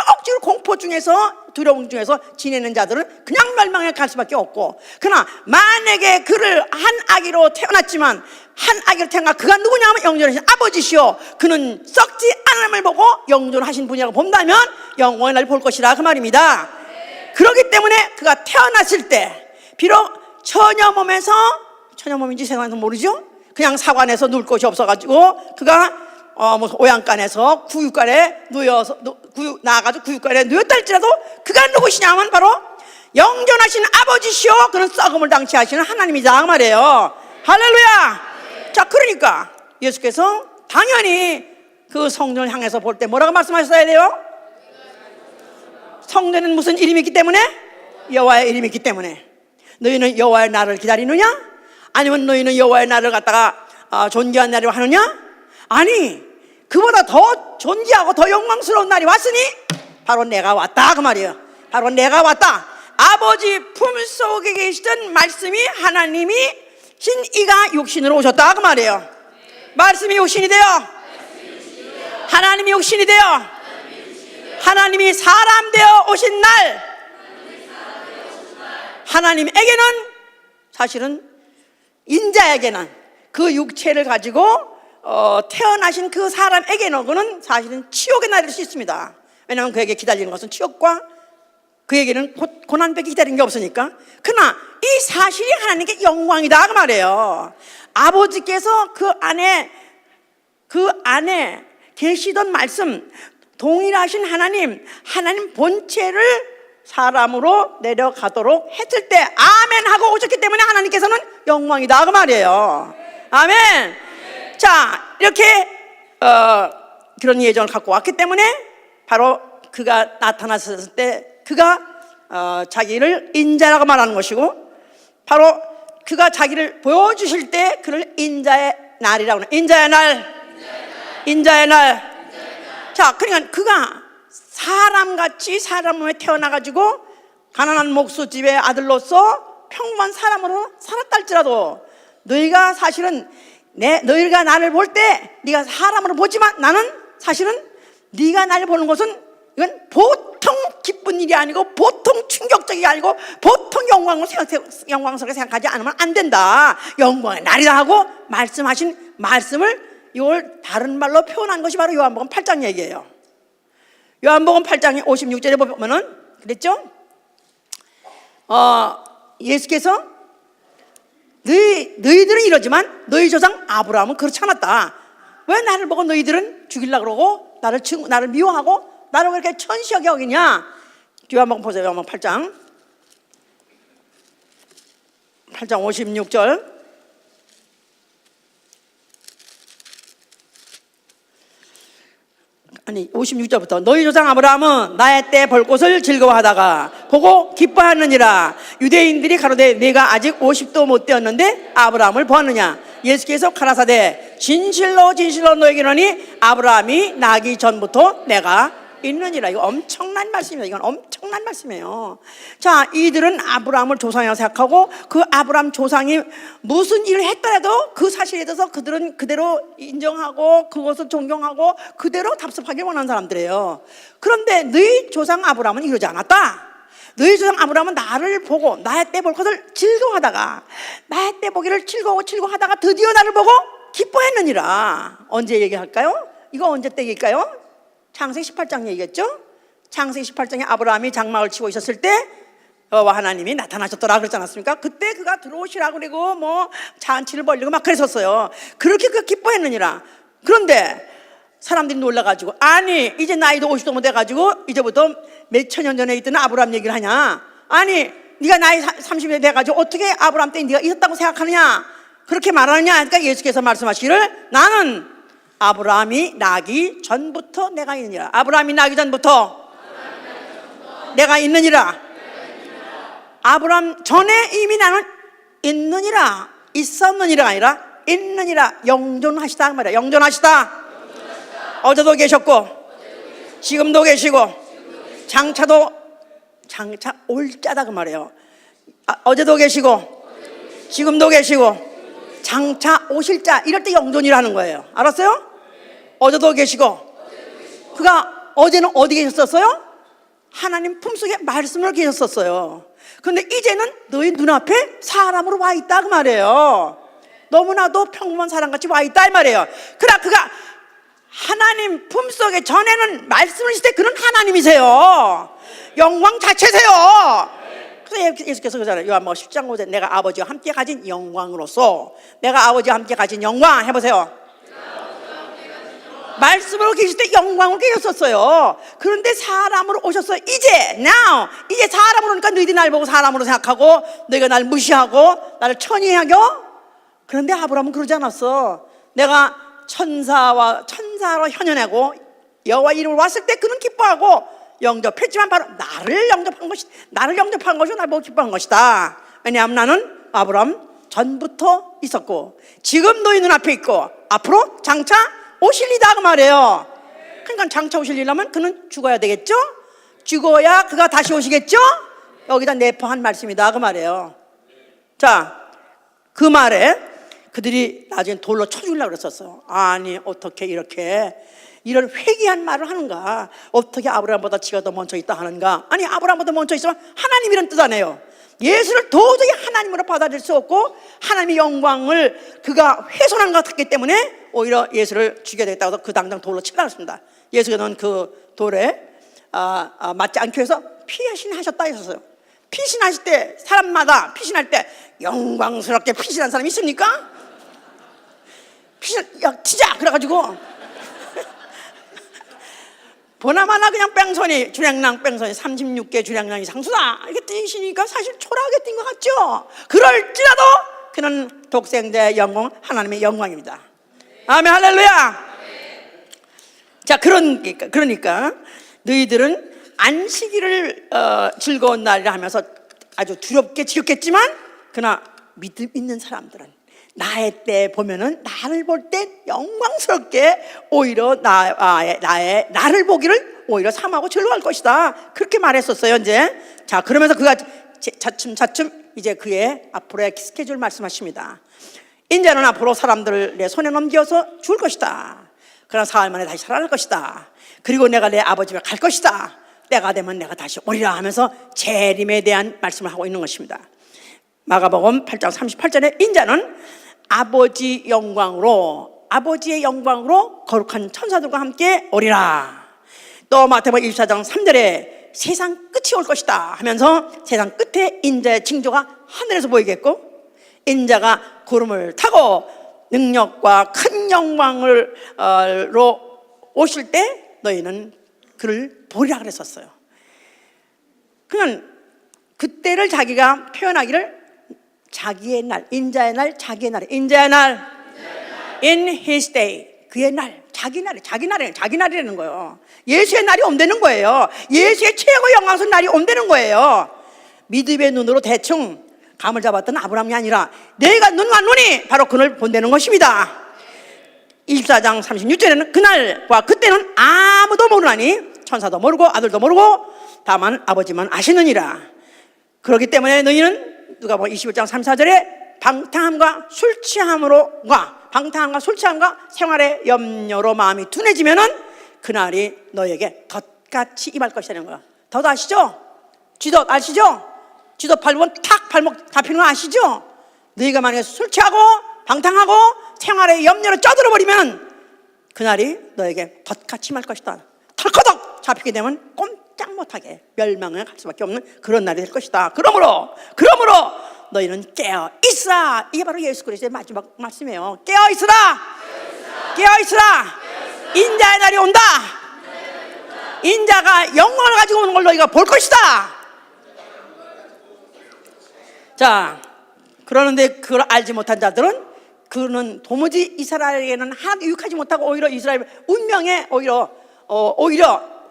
억지로 공포 중에서, 두려움 중에서 지내는 자들은 그냥 멸망에 갈 수밖에 없고, 그러나 만약에 그를 한 아기로 태어났지만 한 아기로 태어나 그가 누구냐면 영존하신 아버지시오, 그는 썩지 않음을 보고 영존하신 분이라고 본다면 영원의 날 볼 것이라 그 말입니다. 그렇기 때문에 그가 태어났을 때 비록 처녀 몸인지 세상에서 모르죠. 그냥 사관에서 누울 곳이 없어가지고 그가 무슨 오양간에서 구육간에 나가지고 구육간에 누웠다 할지라도 그가 누구시냐면 바로 영존하신 아버지시오, 그는 썩음을 당치 하시는 하나님이다 그 말이에요. 할렐루야. 자, 그러니까 예수께서 당연히 그 성전을 향해서 볼 때 뭐라고 말씀하셨어야 돼요? 성전은 무슨 이름이 있기 때문에? 여호와의 이름이 있기 때문에. 너희는 여호와의 날을 기다리느냐? 아니면 너희는 여호와의 날을 갖다가 존귀한 날이라고 하느냐? 아니, 그보다 더 존귀하고 더 영광스러운 날이 왔으니 바로 내가 왔다 그 말이에요. 바로 내가 왔다. 아버지 품속에 계시던 말씀이 하나님이 신 이가 육신으로 오셨다 그 말이에요. 말씀이 육신이 되어, 하나님이 육신이 되어, 하나님이 사람 되어 오신 날, 하나님에게는 사실은 인자에게는 그 육체를 가지고 태어나신 그 사람에게는 그는 사실은 치욕의 날일 수 있습니다. 왜냐하면 그에게 기다리는 것은 치욕과 그에게는 고난밖에 기다리는 게 없으니까. 그러나 이 사실이 하나님께 영광이다 그 말이에요. 아버지께서 그 안에 계시던 말씀, 동일하신 하나님 본체를 사람으로 내려가도록 했을 때 아멘 하고 오셨기 때문에 하나님께서는 영광이다 그 말이에요. 아멘. 자, 이렇게 그런 예정을 갖고 왔기 때문에 바로 그가 나타났을 때 그가 자기를 인자라고 말하는 것이고, 바로 그가 자기를 보여주실 때 그를 인자의 날이라고 하는, 인자의 날. 자, 그러니까 그가 사람같이 사람 몸에 태어나가지고 가난한 목수집의 아들로서 평범한 사람으로 살았다 할지라도 너희가 사실은 너희가 나를 볼 때 네가 사람으로 보지만 나는 사실은 네가 나를 보는 것은 이건 보통 기쁜 일이 아니고 보통 충격적이 아니고 보통 영광스럽게 생각하지 않으면 안 된다. 영광의 날이다 하고 말씀하신 말씀을 이걸 다른 말로 표현한 것이 바로 요한복음 8장 얘기예요. 요한복음 8장 56절에 보면은 그랬죠? 예수께서 너희들은 이러지만 너희 조상 아브라함은 그렇지 않았다. 왜 나를 보고 너희들은 죽이려고 그러고 나를 미워하고 나를 왜 이렇게 천시하게 여기냐? 요한복음 보세요. 요한복음 8장 56절. 아니 56절부터 너희 조상 아브라함은 나의 때 볼 것을 즐거워하다가 보고 기뻐하느니라. 유대인들이 가로되 내가 아직 50도 못 되었는데 아브라함을 보았느냐. 예수께서 가라사대 진실로 진실로 너에게 이르노니 아브라함이 나기 전부터 내가 있느니라. 이거 엄청난 말씀이에요. 이건 엄청난 말씀이에요. 자, 이들은 아브라함을 조상이라고 생각하고 그 아브라함 조상이 무슨 일을 했더라도 그 사실에 대해서 그들은 그대로 인정하고 그것을 존경하고 그대로 답습하기 원하는 사람들이에요. 그런데 너희 조상 아브라함은 이러지 않았다. 너희 조상 아브라함은 나를 보고 나의 때 볼 것을 즐거워하다가 나의 때 보기를 즐거워하다가 드디어 나를 보고 기뻐했느니라. 언제 얘기할까요? 이거 언제 때일까요? 창세기 18장 얘기했죠? 창세기 18장에 아브라함이 장막을 치고 있었을 때 여호와 하나님이 나타나셨더라 그랬지 않았습니까? 그때 그가 들어오시라 그리고 뭐 잔치를 벌리고 막 그랬었어요. 그렇게 그가 기뻐했느니라. 그런데 사람들이 놀라가지고 아니 이제 나이도 50도 돼가지고 이제부터 몇천 년 전에 있던 아브라함 얘기를 하냐. 아니 네가 나이 30이 돼가지고 어떻게 아브라함 때 네가 있었다고 생각하느냐. 그렇게 말하느냐. 그러니까 예수께서 말씀하시기를 나는 아브라함이 나기 전부터 내가 있느니라. 아브라함이 나기 전부터 내가 있느니라. 아브라함 전에 이미 나는 있느니라. 있었느니라가 아니라 있느니라. 영존하시다 그 말이야. 영존하시다. 어제도 계셨고 지금도 계시고 장차 올 자다 그 말이에요. 어제도 계시고 지금도 계시고 장차 오실 자. 이럴 때 영존이라는 거예요. 알았어요? 어제도 계시고 그가 어제는 어디 계셨었어요? 하나님 품속에 말씀을 계셨었어요. 그런데 이제는 너희 눈앞에 사람으로 와 있다 그 말이에요. 너무나도 평범한 사람같이 와 있다 이 말이에요. 그러나 그가 하나님 품속에 전에는 말씀을 하실 때 그는 하나님이세요. 영광 자체세요. 그래서 예수께서 그러잖아요. 요한복음 10장 5절 내가 아버지와 함께 가진 영광으로서 내가 아버지와 함께 가진 영광 해보세요. 말씀으로 계실 때 영광으로 계셨었어요. 그런데 사람으로 오셨어요. 이제 사람으로 오니까 너희들이 날 보고 사람으로 생각하고 너희가 날 무시하고 나를 천이하고. 그런데 아브라함은 그러지 않았어. 내가 천사로 현현하고 여호와 이름을 왔을 때 그는 기뻐하고 영접했지만 바로 나를 영접한 것이고 나를 보고 기뻐한 것이다. 왜냐하면 나는 아브라함 전부터 있었고 지금 너희 눈앞에 있고 앞으로 장차 오실 이다 그 말이에요. 그러니까 장차 오실 이라면 그는 죽어야 되겠죠? 죽어야 그가 다시 오시겠죠? 여기다 내포한 말씀이다 그 말이에요. 자, 그 말에 그들이 나중에 돌로 쳐 죽이려고 그랬었어요. 아니 어떻게 이렇게 이런 회개한 말을 하는가. 어떻게 아브라함보다 지가 더 먼저 있다 하는가. 아니 아브라함보다 먼저 있으면 하나님이란 뜻 아니에요. 예수를 도저히 하나님으로 받아들일 수 없고 하나님의 영광을 그가 훼손한 것 같기 때문에 오히려 예수를 죽여야 되겠다고 해서 그 당장 돌로 치려고 했습니다. 예수가 넣은 그 돌에 맞지 않기 위해서 피신하셨다 했었어요. 피신하실 때 사람마다 피신할 때 영광스럽게 피신한 사람이 있습니까? 야 튀자 그래가지고 보나마나 그냥 뺑소니 주량랑 뺑소니 36개 주량량이 상수다 이렇게 뛰시니까 사실 초라하게 뛴 것 같죠. 그럴지라도 그는 독생자의 영광 하나님의 영광입니다. 아멘 할렐루야. 자 그러니까 너희들은 안식일을 즐거운 날이라 하면서 아주 두렵게 지켰겠지만 그러나 믿음 있는 사람들은 나의 때 보면은 나를 볼 때 영광스럽게 오히려 나를 보기를 오히려 삼하고 즐거워할 것이다. 그렇게 말했었어요. 이제 자 그러면서 그가 차츰 이제 그의 앞으로의 스케줄 말씀하십니다. 이제는 앞으로 사람들을 내 손에 넘겨서 줄 것이다. 그러나 사흘 만에 다시 살아날 것이다. 그리고 내가 내 아버지 집에 갈 것이다. 때가 되면 내가 다시 오리라 하면서 재림에 대한 말씀을 하고 있는 것입니다. 마가복음 8장 38절에 인자는 아버지의 영광으로 거룩한 천사들과 함께 오리라. 또 마태복음 24장 3절에 세상 끝이 올 것이다 하면서 세상 끝에 인자의 징조가 하늘에서 보이겠고 인자가 구름을 타고 능력과 큰 영광으로 오실 때 너희는 그를 보리라 그랬었어요. 그냥 그때를 자기가 표현하기를 자기의 날, 인자의 날, 자기의 날, 인자의 날, in his day, 그의 날, 자기 날이라는 거예요. 예수의 날이 온다는 거예요. 예수의 최고 영광스러운 날이 온다는 거예요. 믿음의 눈으로 대충 감을 잡았던 아브라함이 아니라 내가 눈과 눈이 바로 그를 본다는 것입니다. 24장 36절에는 그날과 그때는 아무도 모르나니 천사도 모르고 아들도 모르고 다만 아버지만 아시느니라. 그렇기 때문에 너희는 누가복음 21장 34절에 방탕함과 술 취함과 생활의 염려로 마음이 둔해지면은 그날이 너에게 덫같이 임할 것이라는 거야. 덫 아시죠? 쥐덫 아시죠? 쥐덫 밟으면 탁 발목 잡히는 거 아시죠? 너희가 만약에 술 취하고 방탕하고 생활의 염려로 쪄들어 버리면 그날이 너에게 덫같이 임할 것이다. 털커덕 잡히게 되면 꼼짝 못하게 멸망에 갈 수밖에 없는 그런 날이 될 것이다. 그러므로 너희는 깨어 있으라. 이게 바로 예수 그리스도의 마지막 말씀이에요. 깨어 있으라. 인자의 날이 온다. 인자가 영광을 가지고 오는 걸 너희가 볼 것이다. 자, 그러는데 그걸 알지 못한 자들은 그는 도무지 이스라엘에게는 하나도 유익하지 못하고 오히려 이스라엘 운명에 오히려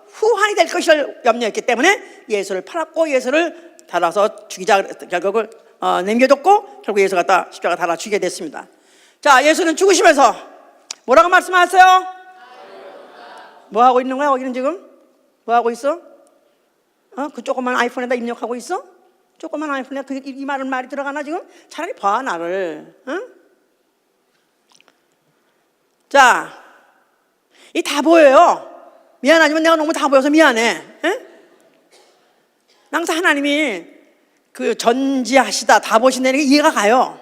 후환이 될 것을 염려했기 때문에 예수를 팔았고 예수를 달아서 죽이자 결국을 남겨뒀고 결국 예수 갖다 십자가 달아 죽이게 됐습니다. 자, 예수는 죽으시면서 뭐라고 말씀하세요? 뭐 하고 있는 거야? 거기는 지금 뭐 하고 있어? 그 조그만 아이폰에다 입력하고 있어? 조그만 아이폰에 이 말이 들어가나 지금? 차라리 봐 나를. 자, 이 다 보여요. 미안하지만 내가 너무 다 보여서 미안해. 항상 하나님이 그 전지하시다 다 보신다는 게 이해가 가요.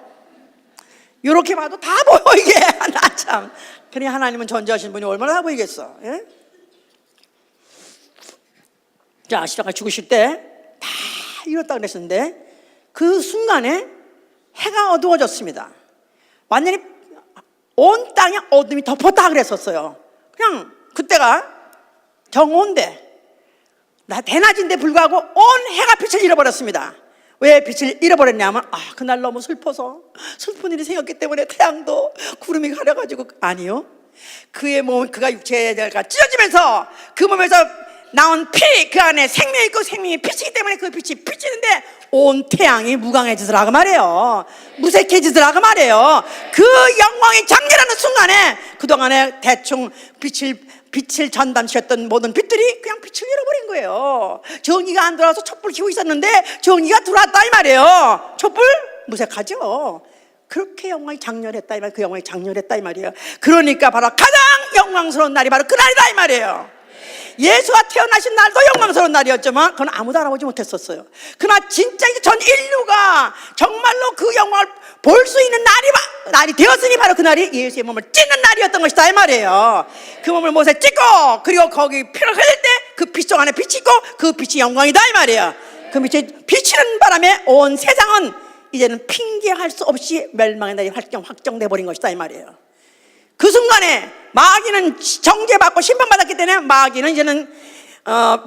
이렇게 봐도 다 보여 이게. 나 참. 그래 하나님은 전지하신 분이 얼마나 다 보이겠어. 예? 자, 십자가 죽으실 때 다 이뤘다 그랬었는데 그 순간에 해가 어두워졌습니다. 완전히 온 땅에 어둠이 덮었다 그랬었어요. 그냥 그때가 정오인데 대낮인데 불구하고 온 해가 빛을 잃어버렸습니다. 왜 빛을 잃어버렸냐면 그날 너무 슬퍼서 슬픈 일이 생겼기 때문에 태양도 구름이 가려가지고. 아니요, 그의 몸, 그가 육체가 찢어지면서 그 몸에서 나온 피, 그 안에 생명이 있고 생명이 빛이기 때문에 그 빛이 비치는데 온 태양이 무광해지더라고 말이에요. 무색해지더라고 말이에요. 그 영광이 장렬하는 순간에 그동안에 대충 빛을 전담시켰던 모든 빛들이 그냥 빛을 잃어버린 거예요. 정의가 안 들어와서 촛불 켜고 있었는데 정의가 들어왔다 이 말이에요. 촛불 무색하죠. 그렇게 영광이 장렬했다 이 말, 그 영광이 장렬했다 이 말이에요. 그러니까 바로 가장 영광스러운 날이 바로 그날이다 이 말이에요. 예수가 태어나신 날도 영광스러운 날이었지만 그건 아무도 알아보지 못했었어요. 그러나 진짜 전 인류가 정말로 그 영광을 볼 수 있는 날이 되었으니 바로 그날이 예수의 몸을 찢는 날이었던 것이다 이 말이에요. 그 몸을 못에 찢고 그리고 거기 피를 흘릴 때 그 빛속 안에 빛이 있고 그 빛이 영광이다 이 말이에요. 그 빛이 비치는 바람에 온 세상은 이제는 핑계할 수 없이 멸망의 날이 확정돼 버린 것이다 이 말이에요. 그 순간에 마귀는 정죄받고 심판받았기 때문에 마귀는 이제는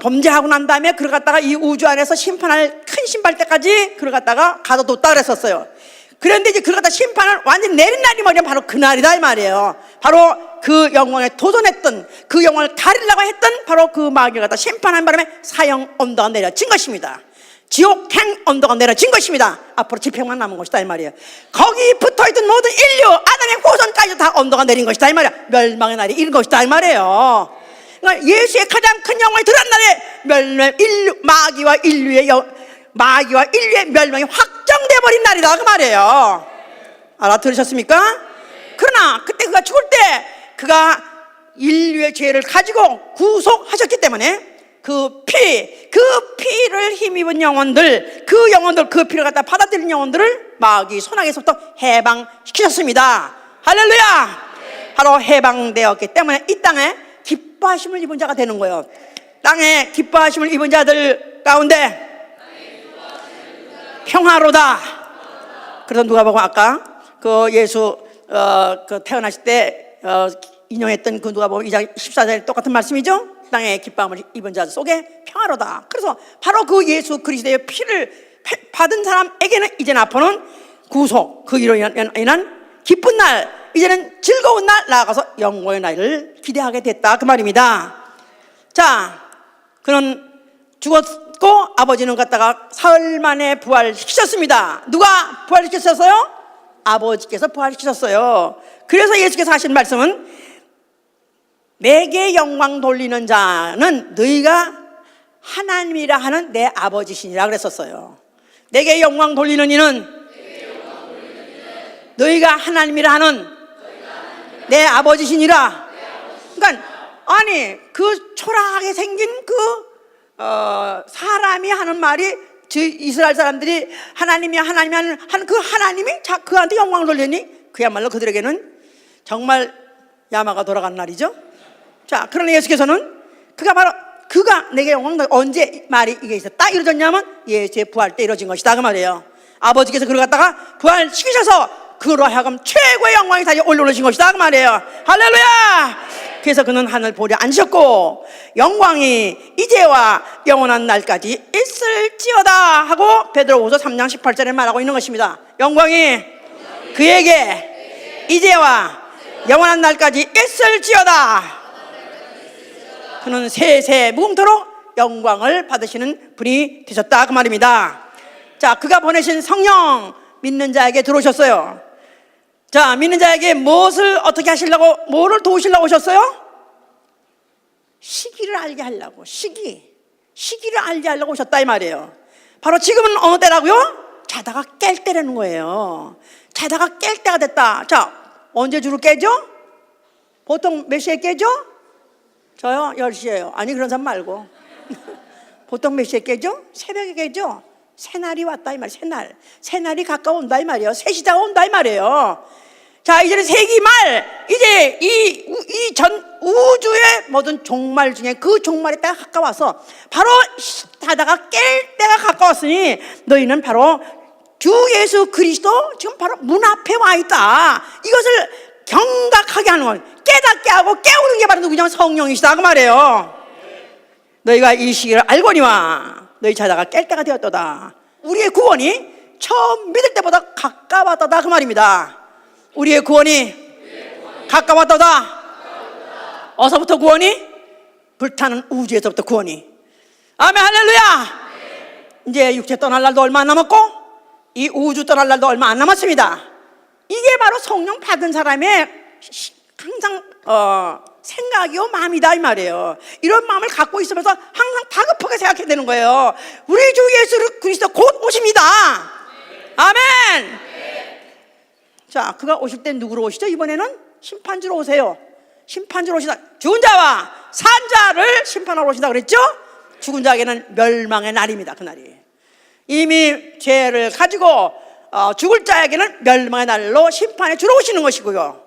범죄하고 난 다음에 그를 갖다가 이 우주 안에서 심판할 큰 심판 때까지 그를 갖다가 가둬뒀다 그랬었어요. 그런데 이제 그를 갖다 심판을 완전히 내린 날이 뭐냐면 바로 그날이다 이 말이에요. 바로 그 영광에 도전했던, 그 영광을 가리려고 했던 바로 그 마귀를 갖다 심판한 바람에 사형 언도가 내려진 것입니다. 지옥행 언도가 내려진 것입니다. 앞으로 지평만 남은 것이다 이 말이에요. 거기 붙어있던 모든 인류 아담의 후손까지 다 언도가 내린 것이다 이 말이에요. 멸망의 날이 이른 것이다 이 말이에요. 그러니까 예수의 가장 큰 영광이 드러난 날에 마귀와 인류의 멸망이 확정돼 버린 날이다 그 말이에요. 알아들으셨습니까? 그러나 그때 그가 죽을 때 그가 인류의 죄를 가지고 구속하셨기 때문에 그 피를 힘입은 영혼들, 그 피를 갖다 받아들인 영혼들을 마귀 손아귀에서부터 해방시키셨습니다. 할렐루야! 바로 해방되었기 때문에 이 땅에 기뻐하심을 입은 자가 되는 거예요. 땅에 기뻐하심을 입은 자들 가운데 평화로다. 그래서 누가복음 아까 그 예수 그 태어나실 때 인용했던 그 누가복음 2장 14절에 똑같은 말씀이죠. 땅에 기뻐함을 입은 자 속에 평화로다. 그래서 바로 그 예수 그리스도의 피를 받은 사람에게는 이제 앞으로는 구속, 그 일로 인한 기쁜 날, 이제는 즐거운 날 나아가서 영광의 날을 기대하게 됐다 그 말입니다. 자, 그는 죽었고 아버지는 갖다가 사흘 만에 부활시켰습니다. 누가 부활시켰어요? 아버지께서 부활시켰어요. 그래서 예수께서 하신 말씀은 내게 영광 돌리는 자는 너희가 하나님이라 하는 내 아버지시니라 그랬었어요. 내게 영광 돌리는 이는 너희가 하나님이라 하는 내 아버지시니라. 그러니까 아니 그 초라하게 생긴 사람이 하는 말이 이스라엘 사람들이 하나님이 하는 그 하나님이 그한테 영광을 돌리니 그야말로 그들에게는 정말 야마가 돌아간 날이죠. 자, 그러나 예수께서는 그가 내게 영광 언제 말이 이게 있었다 이루어졌냐면 예수의 부활 때 이루어진 것이다 그 말이에요. 아버지께서 그를 갖다가 부활시키셔서 그로 하여금 최고의 영광이 다시 올려오신 것이다 그 말이에요. 할렐루야. 그래서 그는 하늘 보좌에 앉으셨고 영광이 이제와 영원한 날까지 있을지어다 하고 베드로후서 3장 18절에 말하고 있는 것입니다. 영광이 그에게 이제와 영원한 날까지 있을지어다. 그는 세세 무궁토록 영광을 받으시는 분이 되셨다 그 말입니다. 자, 그가 보내신 성령 믿는 자에게 들어오셨어요. 자, 믿는 자에게 무엇을 어떻게 하시려고, 뭐를 도우시려고 오셨어요? 시기를 알게 하려고. 시기를 알게 하려고 오셨다 이 말이에요. 바로 지금은 어느 때라고요? 자다가 깰 때라는 거예요. 자다가 깰 때가 됐다. 자, 언제 주로 깨죠? 보통 몇 시에 깨죠? 저요? 10시에요. 아니 그런 사람 말고 보통 몇 시에 깨죠? 새벽에 깨죠? 새날이 왔다 이 말이에요. 새날이 가까운다 이 말이에요. 새시자가 온다 이 말이에요. 자, 이제는 세기 말, 이제 이 전 우주의 모든 종말 중에 그 종말의 때가 가까워서 바로 자다가 깰 때가 가까웠으니 너희는 바로 주 예수 그리스도 지금 바로 문 앞에 와 있다. 이것을 경각하게 하는 것, 깨닫게 하고 깨우는 게 바로 누구냐? 성령이시다 그 말이에요. 너희가 이 시기를 알거니와 너희 자다가 깰 때가 되었도다. 우리의 구원이 처음 믿을 때보다 가까웠다 그 말입니다. 우리의 구원이 가까웠다. 어서부터 구원이? 불타는 우주에서부터 구원이. 아멘 할렐루야. 이제 육체 떠날 날도 얼마 안 남았고 이 우주 떠날 날도 얼마 안 남았습니다. 이게 바로 성령 받은 사람의 항상 생각이요 마음이다 이 말이에요. 이런 마음을 갖고 있으면서 항상 다급하게 생각해야 되는 거예요. 우리 주 예수 그리스도 곧 오십니다. 아멘. 자, 그가 오실 때 누구로 오시죠? 이번에는 심판주로 오세요. 심판주로 오시다. 죽은 자와 산 자를 심판하러 오신다 그랬죠? 죽은 자에게는 멸망의 날입니다. 그날이 이미 죄를 가지고 죽을 자에게는 멸망의 날로 심판에 주러 오시는 것이고요.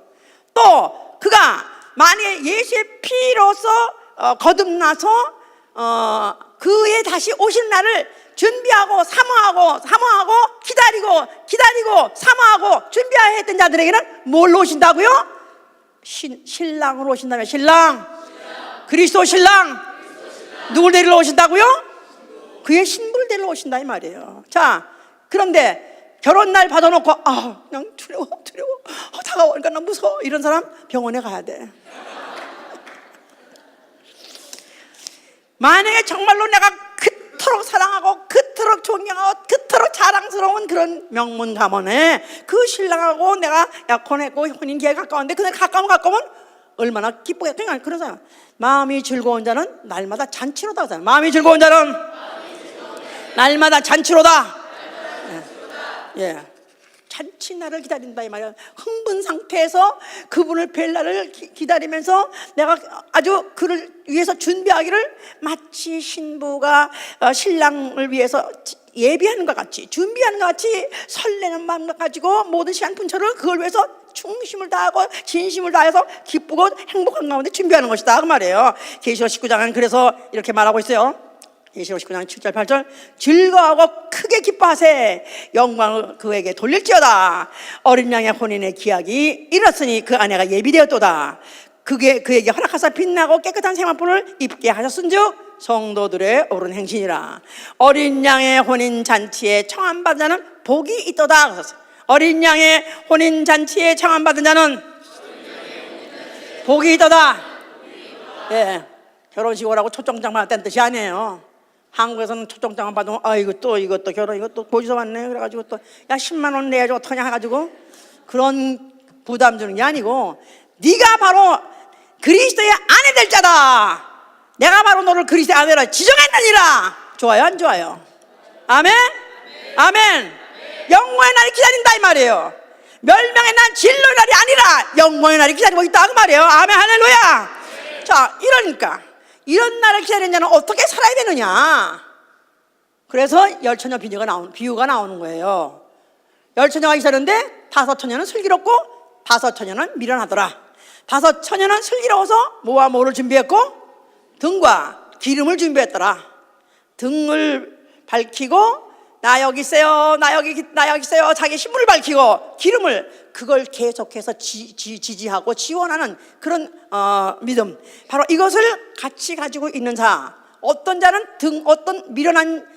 또 그가 만약에 예수의 피로서 거듭나서 그의 다시 오실 날을 준비하고 사모하고 기다리고 사모하고 준비해야 했던 자들에게는 뭘로 오신다고요? 신랑으로 오신다면 신랑 그리스도 신랑 누굴 데리러 오신다고요? 그의 신부를 데리러 오신다 이 말이에요. 자, 그런데 결혼날 받아놓고 그냥 두려워 다가오니까 나 무서워 이런 사람 병원에 가야 돼. 만약에 정말로 내가 그토록 사랑하고 그토록 존경하고 그토록 자랑스러운 그런 명문 가문에 그 신랑하고 내가 약혼했고 혼인 기회가 가까운데 그날 가까우면 얼마나 기쁘겠냐. 그런 사람 마음이 즐거운 자는 날마다 잔치로다 하잖아. 마음이 즐거운 자는 날마다 잔치로다. 예. 잔치날을 기다린다 이 말이야. 흥분 상태에서 그분을 뵐 날을 기다리면서 내가 아주 그를 위해서 준비하기를 마치 신부가 신랑을 위해서 예비하는 것 같이 준비하는 것 같이 설레는 마음을 가지고 모든 시간 분초를 그걸 위해서 충심을 다하고 진심을 다해서 기쁘고 행복한 가운데 준비하는 것이다 그 말이에요. 계시록 19장은 그래서 이렇게 말하고 있어요. 계시록 19장 7절 8절 즐거워하고 크게 기뻐하세 영광을 그에게 돌릴지어다. 어린 양의 혼인의 기약이 이르렀으니 그 아내가 예비되었도다. 그에게 허락하사 빛나고 깨끗한 생화품을 입게 하셨은즉 성도들의 옳은 행실이라. 어린 양의 혼인 잔치에 청함받은 자는 복이 있도다. 어린 양의 혼인 잔치에 청함받은 자는 복이 있도다. 예, 결혼식 오라고 초청장 받았다는 뜻이 아니에요. 한국에서는 초청장만 받으면 아이고 또 이것도 결혼 이것도 보지서 왔네 그래가지고 또 야 10만 원 내야죠 어떠냐 해가지고 그런 부담 주는 게 아니고 네가 바로 그리스도의 아내 될 자다. 내가 바로 너를 그리스도의 아내라 지정했느니라. 좋아요 안 좋아요? 아멘? 아멘. 영광의 날이 기다린다 이 말이에요. 멸망의 날 진로의 날이 아니라 영광의 날이 기다리고 있다 그 말이에요. 아멘 할렐루야. 자, 이러니까 이런 날을 기다리는 자는 어떻게 살아야 되느냐. 그래서 열처녀 비유가 나오는 거예요. 열처녀가 있었는데 5처녀는 슬기롭고 5처녀는 미련하더라. 5처녀는 슬기로워서 뭐와 뭐를 준비했고 등과 기름을 준비했더라. 등을 밝히고 나 여기 있어요 나 여기 있어요 자기 신분을 밝히고 기름을 그걸 계속해서 지지하고 지원하는 그런 믿음, 바로 이것을 같이 가지고 있는 자. 어떤 자는 어떤 미련한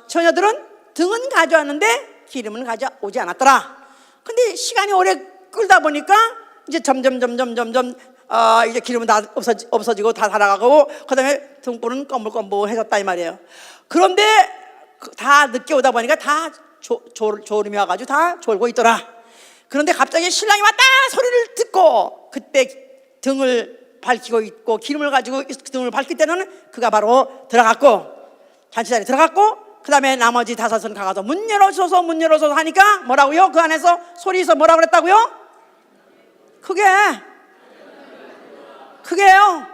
처녀들은 등은 가져왔는데 기름은 가져오지 않았더라. 근데 시간이 오래 끌다 보니까 이제 점점 이제 기름은 다 없어지고 다 살아가고 그다음에 등불은 꺼물꺼물해졌다 이 말이에요. 그런데 다 늦게 오다 보니까 다 졸음이 와가지고 다 졸고 있더라. 그런데 갑자기 신랑이 왔다 소리를 듣고 그때 등을 밝히고 있고 기름을 가지고 등을 밝힐 때는 그가 바로 들어갔고 잔치자리에 들어갔고 그 다음에 나머지 5은 가서 문 열어줘서 하니까 뭐라고요? 그 안에서 소리에서 뭐라고 그랬다고요? 그게요.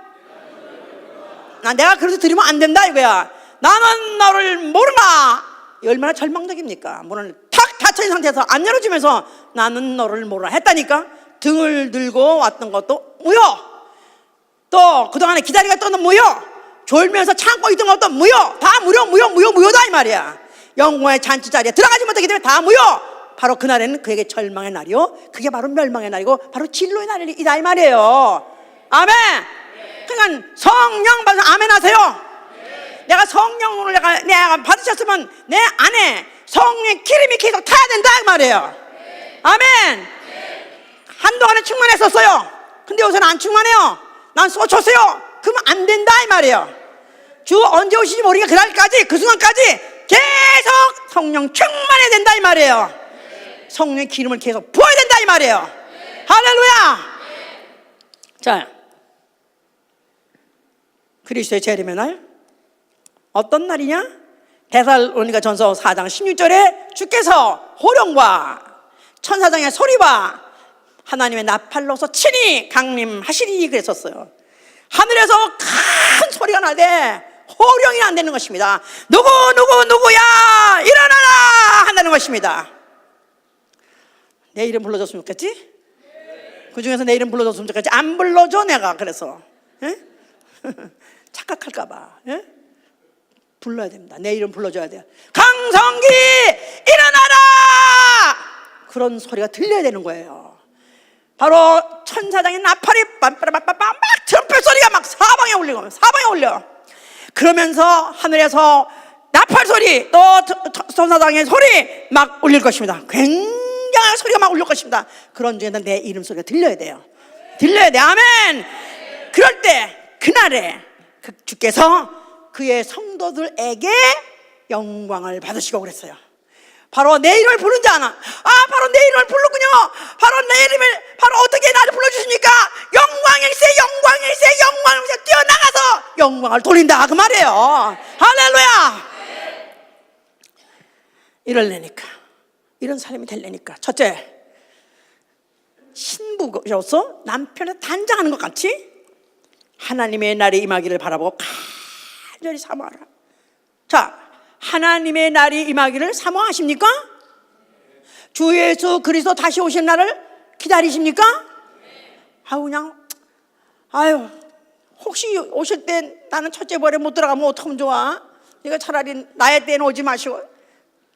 내가 그래서 드리면 안 된다 이거야. 나는 너를 모르나. 얼마나 절망적입니까? 문을 탁 닫혀있는 상태에서 안 열어주면서 나는 너를 모르나 했다니까. 등을 들고 왔던 것도 무효. 또 그동안에 기다리가 떴던 무효. 졸면서 참고 있던 것도 무효. 다 무효다 이 말이야. 영광의 잔치자리에 들어가지 못하기 때문에 다 무효. 바로 그날에는 그에게 절망의 날이요, 그게 바로 멸망의 날이고 바로 진로의 날이다 이 말이에요. 아멘. 그러니까 성령 받으면 아멘 하세요. 내가 성령을 내가 받으셨으면 내 안에 성령의 기름이 계속 타야 된다 그 말이에요. 아멘. 한동안은 충만했었어요. 근데 요새는 안 충만해요. 난 쏟쳤어요. 그러면 안 된다 이 말이에요. 주 언제 오시지 모르니까 그날까지 그 순간까지 계속 성령 충만해야 된다 이 말이에요. 성령의 기름을 계속 부어야 된다 이 말이에요. 할렐루야. 자, 그리스도의 재림의 날 어떤 날이냐? 데살로니가 전서 4장 16절에 주께서 호령과 천사장의 소리와 하나님의 나팔로서 친히 강림하시리니 그랬었어요. 하늘에서 큰 소리가 나되 호령이 난다는 것입니다. 누구야 일어나라 한다는 것입니다. 내 이름 불러줬으면 좋겠지? 그 중에서 내 이름 불러줬으면 좋겠지? 안 불러줘 내가. 그래서 착각할까봐 불러야 됩니다. 내 이름 불러줘야 돼요. 강성기 일어나라! 그런 소리가 들려야 되는 거예요. 바로 천사장의 나팔이 막 트럼펫 소리가 막 사방에 울려. 그러면서 하늘에서 나팔 소리 또 천사장의 소리 막 울릴 것입니다. 굉장한 소리가 막 울릴 것입니다. 그런 중에는 내 이름 소리가 들려야 돼요. 들려야 돼. 아멘. 그럴 때 그날에 주께서 그의 성도들에게 영광을 받으시고 그랬어요. 바로 내 이름을 부른 자는 바로 내 이름을 부르군요. 바로 내 이름을 바로 어떻게 나를 불러주십니까? 영광일세 뛰어나가서 영광을 돌린다 그 말이에요. 할렐루야. 이럴래니까 이런 사람이 되려니까 첫째, 신부로서 남편을 단장하는 것 같이 하나님의 날이 임하기를 바라보고 간절히 사모하라. 자, 하나님의 날이 임하기를 사모하십니까? 주 예수 그리스도 다시 오신 날을 기다리십니까? 혹시 오실 때 나는 첫째 벌에 못 들어가면 어떡하면 좋아? 이거 차라리 나의 때는 오지 마시고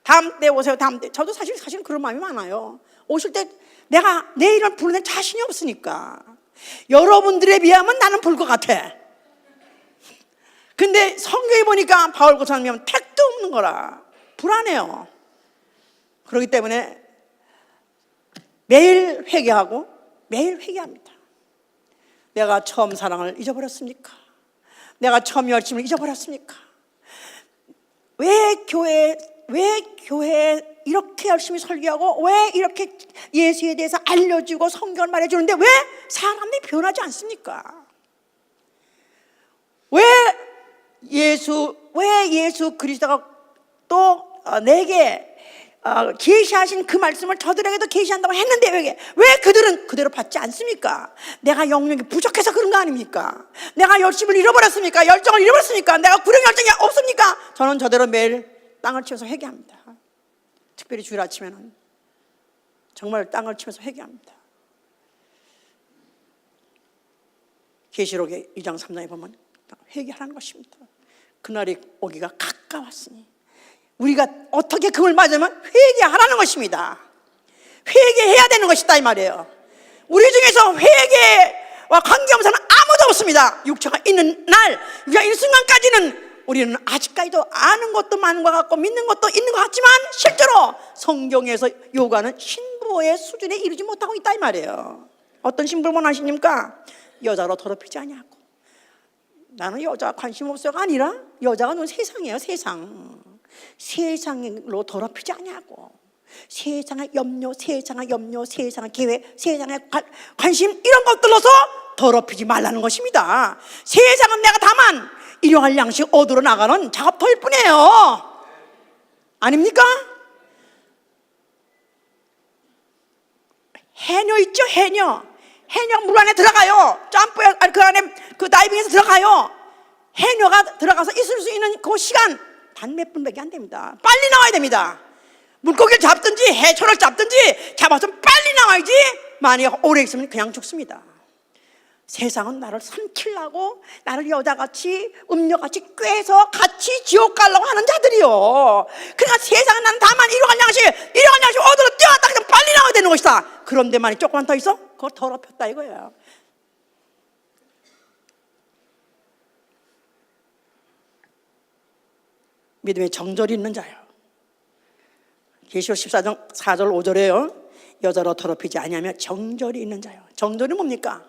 다음 때 오세요. 다음 때. 저도 사실 그런 마음이 많아요. 오실 때 내가 내 이름을 부르는 자신이 없으니까. 여러분들에 비하면 나는 부를 것 같아. 근데 성경에 보니까 바울 고사님은 택도 없는 거라 불안해요. 그렇기 때문에 매일 회개합니다. 내가 처음 사랑을 잊어버렸습니까? 내가 처음 열심을 잊어버렸습니까? 왜 교회에 이렇게 열심히 설교하고 왜 이렇게 예수에 대해서 알려주고 성경을 말해주는데 왜 사람들이 변하지 않습니까? 왜 예수 그리스도가 또 내게 계시하신 그 말씀을 저들에게도 계시한다고 했는데 왜 그들은 그대로 받지 않습니까? 내가 영역이 부족해서 그런 거 아닙니까? 내가 열심을 잃어버렸습니까? 열정을 잃어버렸습니까? 내가 구령 열정이 없습니까? 저는 저대로 매일 땅을 치면서 회개합니다. 특별히 주일 아침에는 정말 땅을 치면서 회개합니다. 계시록의 2장 3장에 보면 회개하라는 것입니다. 그날이 오기가 가까웠으니 우리가 어떻게 그걸 맞으면 회개하라는 것입니다. 회개해야 되는 것이다 이 말이에요. 우리 중에서 회개와 관계없는 사람은 아무도 없습니다. 육체가 있는 날, 우리가 이 순간까지는 우리는 아직까지도 아는 것도 많은 것 같고 믿는 것도 있는 것 같지만 실제로 성경에서 요구하는 신부의 수준에 이르지 못하고 있다 이 말이에요. 어떤 신부를 원하십니까? 여자로 더럽히지 아니하고. 나는 여자 관심 없어가 아니라 여자가 넌 세상이에요. 세상으로 더럽히지 아니하고 세상의 염려, 세상의 계획, 세상의 관심 이런 것들로서 더럽히지 말라는 것입니다. 세상은 내가 다만 일용할 양식 얻으러 나가는 작업터일 뿐이에요. 아닙니까? 해녀 있죠? 해녀 물 안에 들어가요. 그 안에 그 다이빙에서 들어가요. 해녀가 들어가서 있을 수 있는 그 시간 단 몇 분밖에 안 됩니다. 빨리 나와야 됩니다. 물고기를 잡든지 해초를 잡든지 잡아서 빨리 나와야지. 만약에 오래 있으면 그냥 죽습니다. 세상은 나를 삼키려고 나를 여자같이 음녀같이 꿰서 같이 지옥 가려고 하는 자들이요. 그러니까 세상은 난 다만 일용할 양식 얻으러 뛰어갔다 그냥 빨리 나와야 되는 것이다. 그런데만이 조금만 더 있어? 그거 더럽혔다 이거예요. 믿음에 정절이 있는 자요. 계시록 14장 4절 5절에요. 여자로 더럽히지 아니하며 정절이 있는 자요. 정절이 뭡니까?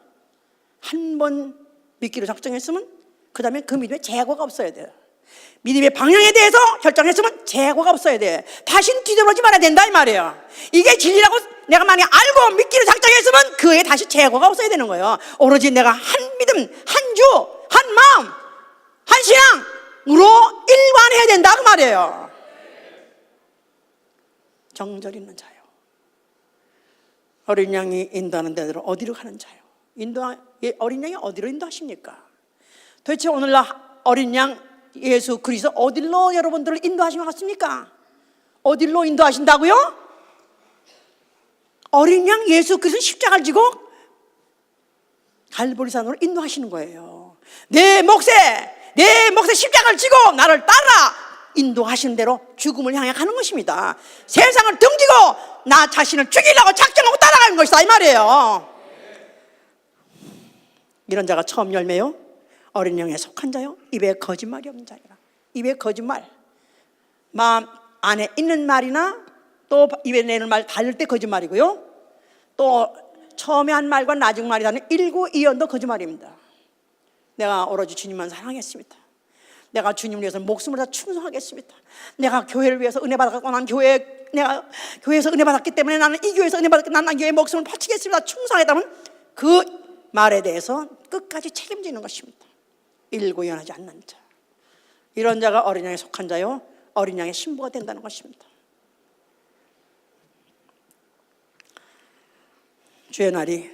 한 번 믿기로 작정했으면 그 다음에 그 믿음에 재고가 없어야 돼요. 믿음의 방향에 대해서 결정했으면 재고가 없어야 돼. 다시는 뒤돌아보지 말아야 된다 이 말이에요. 이게 진리라고 내가 만약에 알고 믿기로 작정했으면 그에 다시 재고가 없어야 되는 거예요. 오로지 내가 한 믿음, 한 주, 한 마음, 한 신앙으로 일관해야 된다 그 말이에요. 정절 있는 자요. 어린 양이 인도하는 데로 어디로 가는 자요. 어린 양이 어디로 인도하십니까? 도대체 오늘날 어린 양 예수 그리스도 어디로 여러분들을 인도하신 것 같습니까? 어디로 인도하신다고요? 어린 양 예수 그리스도 십자가를 지고 갈보리산으로 인도하시는 거예요. 내 몫에 십자가를 지고 나를 따라 인도하시는 대로 죽음을 향해 가는 것입니다. 세상을 등지고 나 자신을 죽이려고 작정하고 따라가는 것이다 이 말이에요. 이런 자가 처음 열매요. 어린 양에 속한 자요. 입에 거짓말이 없는 자이라. 입에 거짓말, 마음 안에 있는 말이나 또 입에 내는 말 다를 때 거짓말이고요. 또 처음에 한 말과 나중 말이 다른 일구이연도 거짓말입니다. 내가 오로지 주님만 사랑했습니다. 내가 주님을 위해서 목숨을 다 충성하겠습니다. 내가 교회를 위해서 은혜 받았고 내가 교회에서 은혜 받았기 때문에 나는 이 교회에서 은혜 받았기 때문에 나는 교회에 목숨을 바치겠습니다. 충성하겠다면 그 말에 대해서 끝까지 책임지는 것입니다. 일구이연하지 않는 자, 이런 자가 어린 양에 속한 자요, 어린 양의 신부가 된다는 것입니다. 주의 날이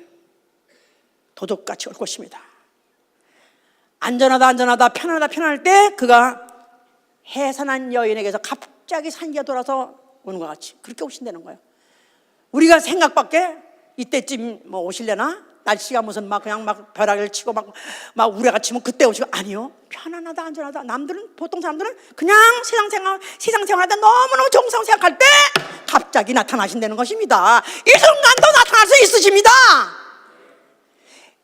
도둑같이 올 것입니다. 안전하다 편안할 때 그가 해산한 여인에게서 갑자기 산기가 돌아서 오는 것 같이 그렇게 오신다는 거예요. 우리가 생각밖에 이때쯤 뭐 오실려나? 날씨가 무슨 그냥 벼락을 치고 우레가 치면 그때 오시고, 아니요, 편안하다 안전하다. 보통 사람들은 그냥 세상 생활하다 너무너무 정상 생각할 때 갑자기 나타나신다는 것입니다. 이 순간도 나타날 수 있으십니다.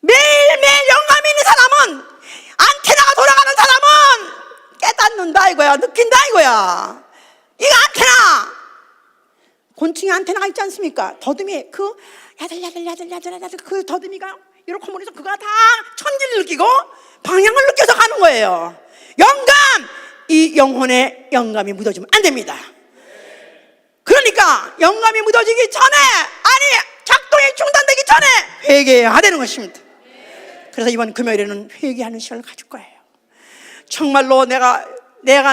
매일매일 영감이 있는 사람은, 안테나가 돌아가는 사람은 깨닫는다 이거야, 느낀다 이거야. 이거 안테나, 곤충의 안테나가 있지 않습니까? 더듬이 야들 그 더듬이가 이렇게 머리서 그가 다 천지를 느끼고 방향을 느껴서 가는 거예요. 영감, 이 영혼에 영감이 묻어지면 안 됩니다. 그러니까 영감이 묻어지기 전에, 아니 작동이 중단되기 전에 회개해야 되는 것입니다. 그래서 이번 금요일에는 회개하는 시간을 가질 거예요. 정말로 내가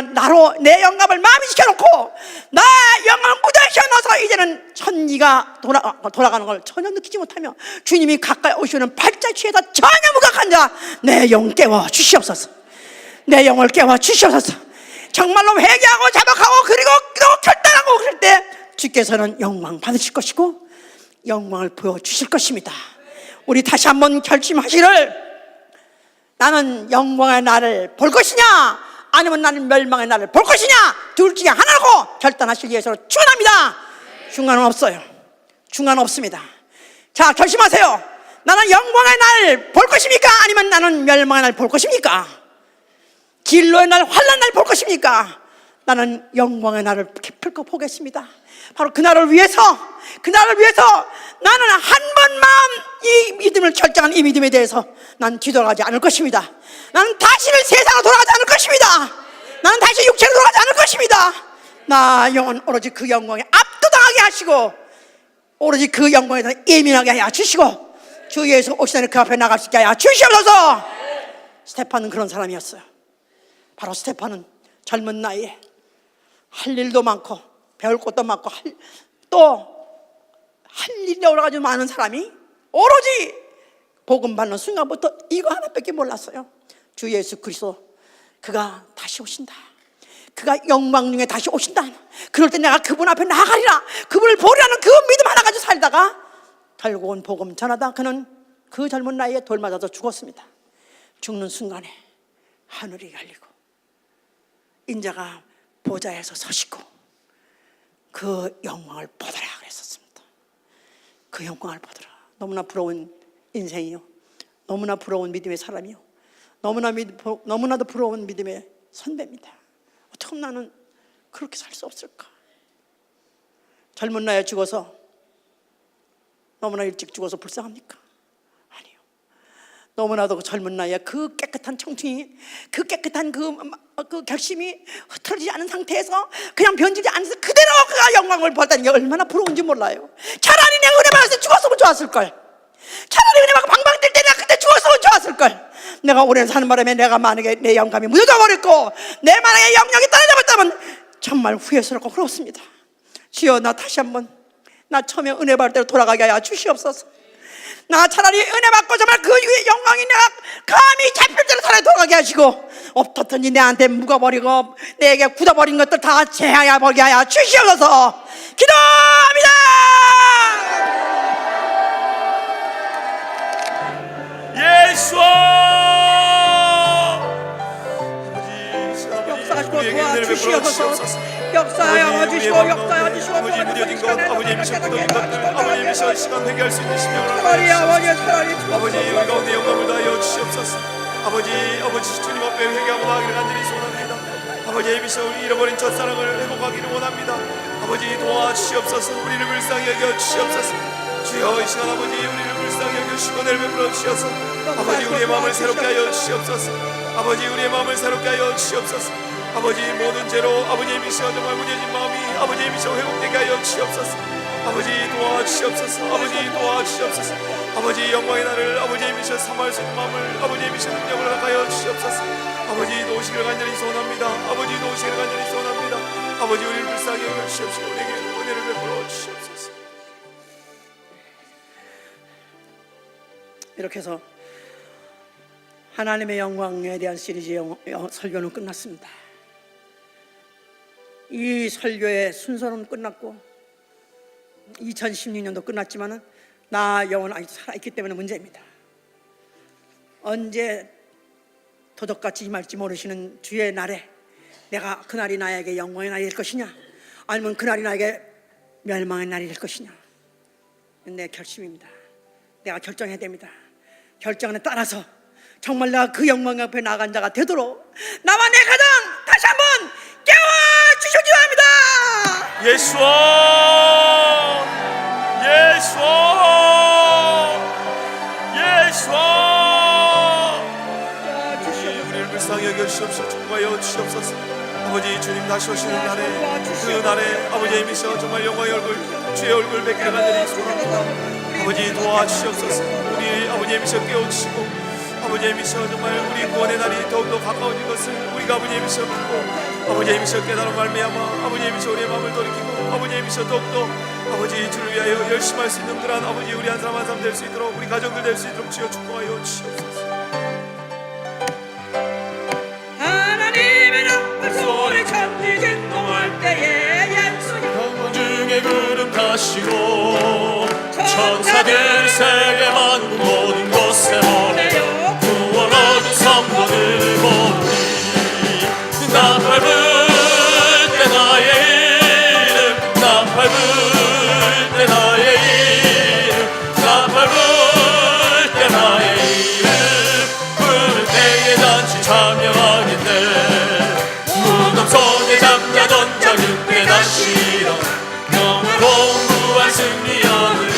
나로 내 영감을 마음에 시켜놓고 나 영감을 묻어시켜놔서 이제는 천리가 돌아가는 걸 전혀 느끼지 못하며 주님이 가까이 오시는 발자취에서 전혀 무각한 자, 내 영 깨워 주시옵소서. 내 영을 깨워 주시옵소서. 정말로 회개하고 자박하고 그리고 결단하고 그럴 때 주께서는 영광 받으실 것이고 영광을 보여주실 것입니다. 우리 다시 한번 결심하시를, 나는 영광의 날을 볼 것이냐 아니면 나는 멸망의 날을 볼 것이냐, 둘 중에 하나라고 결단하시기 위해서 축원합니다. 중간은 없어요. 중간은 없습니다. 자, 결심하세요. 나는 영광의 날 볼 것입니까 아니면 나는 멸망의 날 볼 것입니까? 진로의 날, 환난 날 볼 것입니까? 나는 영광의 날을 기필코 보겠습니다. 바로 그날을 위해서 나는 한 번만 이 믿음을 결정한 이 믿음에 대해서 난 뒤돌아가지 않을 것입니다. 나는 다시는 세상으로 돌아가지 않을 것입니다. 나는 다시 육체로 돌아가지 않을 것입니다. 나 영혼 오로지 그 영광에 압도당하게 하시고 오로지 그 영광에 대해 예민하게 하여 주시고 주 예수 오시다니 그 앞에 나갈 수 있게 하여 주시옵소서. 스테판은 그런 사람이었어요. 바로 스테판은 젊은 나이에 할 일도 많고 배울 것도 많고 또 할 일이 여러 가지 많은 사람이 오로지 복음 받는 순간부터 이거 하나밖에 몰랐어요. 주 예수 그리스도, 그가 다시 오신다, 그가 영광 중에 다시 오신다, 그럴 때 내가 그분 앞에 나가리라, 그분을 보리라는 그 믿음 하나 가지고 살다가 결국은 복음 전하다 그는 그 젊은 나이에 돌 맞아서 죽었습니다. 죽는 순간에 하늘이 열리고 인자가 보좌에서 서시고 그 영광을 보더라 그랬었습니다. 그 영광을 보더라. 너무나 부러운 인생이요, 너무나 부러운 믿음의 사람이요, 너무나도 부러운 믿음의 선배입니다. 어떻게 나는 그렇게 살 수 없을까? 젊은 나이에 죽어서, 너무나 일찍 죽어서 불쌍합니까? 아니요. 너무나도 그 젊은 나이에 그 깨끗한 청춘이, 그 깨끗한 그 결심이 흐트러지지 않은 상태에서 그냥 변질지 않아서 그대로 그가 영광을 보았다는 게 얼마나 부러운지 몰라요. 차라리 내가 은혜 받아서 죽었으면 좋았을걸. 차라리 은혜 받고 방방 뛸 때 내가 그때 죽었으면 좋았을걸. 내가 오래 사는 바람에 내가 만약에 내 영감이 묻어져 버렸고 내 만약에 영역이 떨어져 버렸다면 정말 후회스럽고 그렇습니다. 주여, 나 다시 한번 나 처음에 은혜 받을 때로 돌아가게 하여 주시옵소서. 나 차라리 은혜 받고 정말 그 영광이 내가 감히 잡힐 대로 차라리 돌아가게 하시고 없었더니 내한테 묵어버리고 내게 굳어버린 것들 다 제하여 버리게 하여 주시옵소서. 기도합니다.
예수
역사하시고 도와주시옵소서. 역사하여 주시고 역사하여 주시고
아버지 무뎌진 것, 아버지 미션 굳어진 것들, 아버지 미션 시간 해결할 수 있는 심령을
차라리
아버지 우리 가운데 영광을 다하여 주시옵소서. 아버지 주님 앞에 회개하고 나아가기를 간절히 소원합니다. 아버지 미션 우리 잃어버린 첫사랑을 회복하기를 원합니다. 아버지 도와주시옵소서. 우리를 불쌍히 여겨 주시옵소서. 주여, 이 시간 아버지 우리를 불쌍히 여겨주시고 은혜를 베풀어 주셔서 아버지 우리의 마음을 새롭게 하여 주시옵소서. 아버지 우리의 마음을 새롭게 하여 주시옵소서. 아버지 모든 죄로 아버지의 미션 정말 무뎌진 마음이 아버지의 미션 회복되게 하여 주시옵소서. 아버지 도와주시옵소서. 아버지 도와주시옵소서. 아버지 영광의 날을 아버지의 미션 삼할 수 있는 마음을 아버지의 미션 능력을 하여 주시옵소서. 아버지 도우시기를 간절히 소원합니다. 아버지 도우시기를 간절히 소원합니다. 아버지 우리를 불쌍히 여겨 주시옵시고 우리에게 은혜를 베풀어 주시옵소서.
이렇게 해서 하나님의 영광에 대한 시리즈 설교는 끝났습니다. 이 설교의 순서는 끝났고 2016년도 끝났지만은 나 영혼 아직 살아있기 때문에 문제입니다. 언제 도적같이 임할지 모르시는 주의 날에 내가 그날이 나에게 영광의 날이 될 것이냐 아니면 그날이 나에게 멸망의 날이 될 것이냐, 내 결심입니다. 내가 결정해야 됩니다. 결정에 따라서 정말 내가 그 영광 앞에 나간 자가 되도록 나와 내 가정 다시 한번 깨워주시기 바랍니다.
예수와 예수와 예수와 여주시옵시고 축복하여 주시옵소서. 아버지 주님 다시 오시는 날에 그 날에 아버지의 미서 정말 영광의 얼굴 주의 얼굴 뵙기를 간절히 소원합니다. 아버지 도와주시옵소서. 우리 아버지의 미서 깨워주시고 아버지의 미서 정말 우리 구원의 날이 더욱더 가까워진 것을 우리가 아버지의 미서 믿고 아버지의 미서 깨달은 말미암아 아버지의 미서 우리의 마음을 돌이키고 아버지의 미서 더욱더 아버지 주를 위하여 열심히 할 수 있는 그런 아버지 우리 한 사람 한 사람 될 수 있도록 우리 가정들 될 수 있도록 주여 축복하여 주시옵소서.
하나님의 나팔 소리 천지 진동할 때에 약속이
영광 중에 구름 타시고 천사들 세계 만국 모든 곳에 보내요 구원 얻은 성도들을 보니 나팔 불 때 나의 이름 나팔 불 때 나의 이름 나팔 불 때 나의 이름 부를 때에 잔치 참여하겠네 무덤 속에 잠자던 자 그때 다시 일어나 영원한 무한 승리 얻으리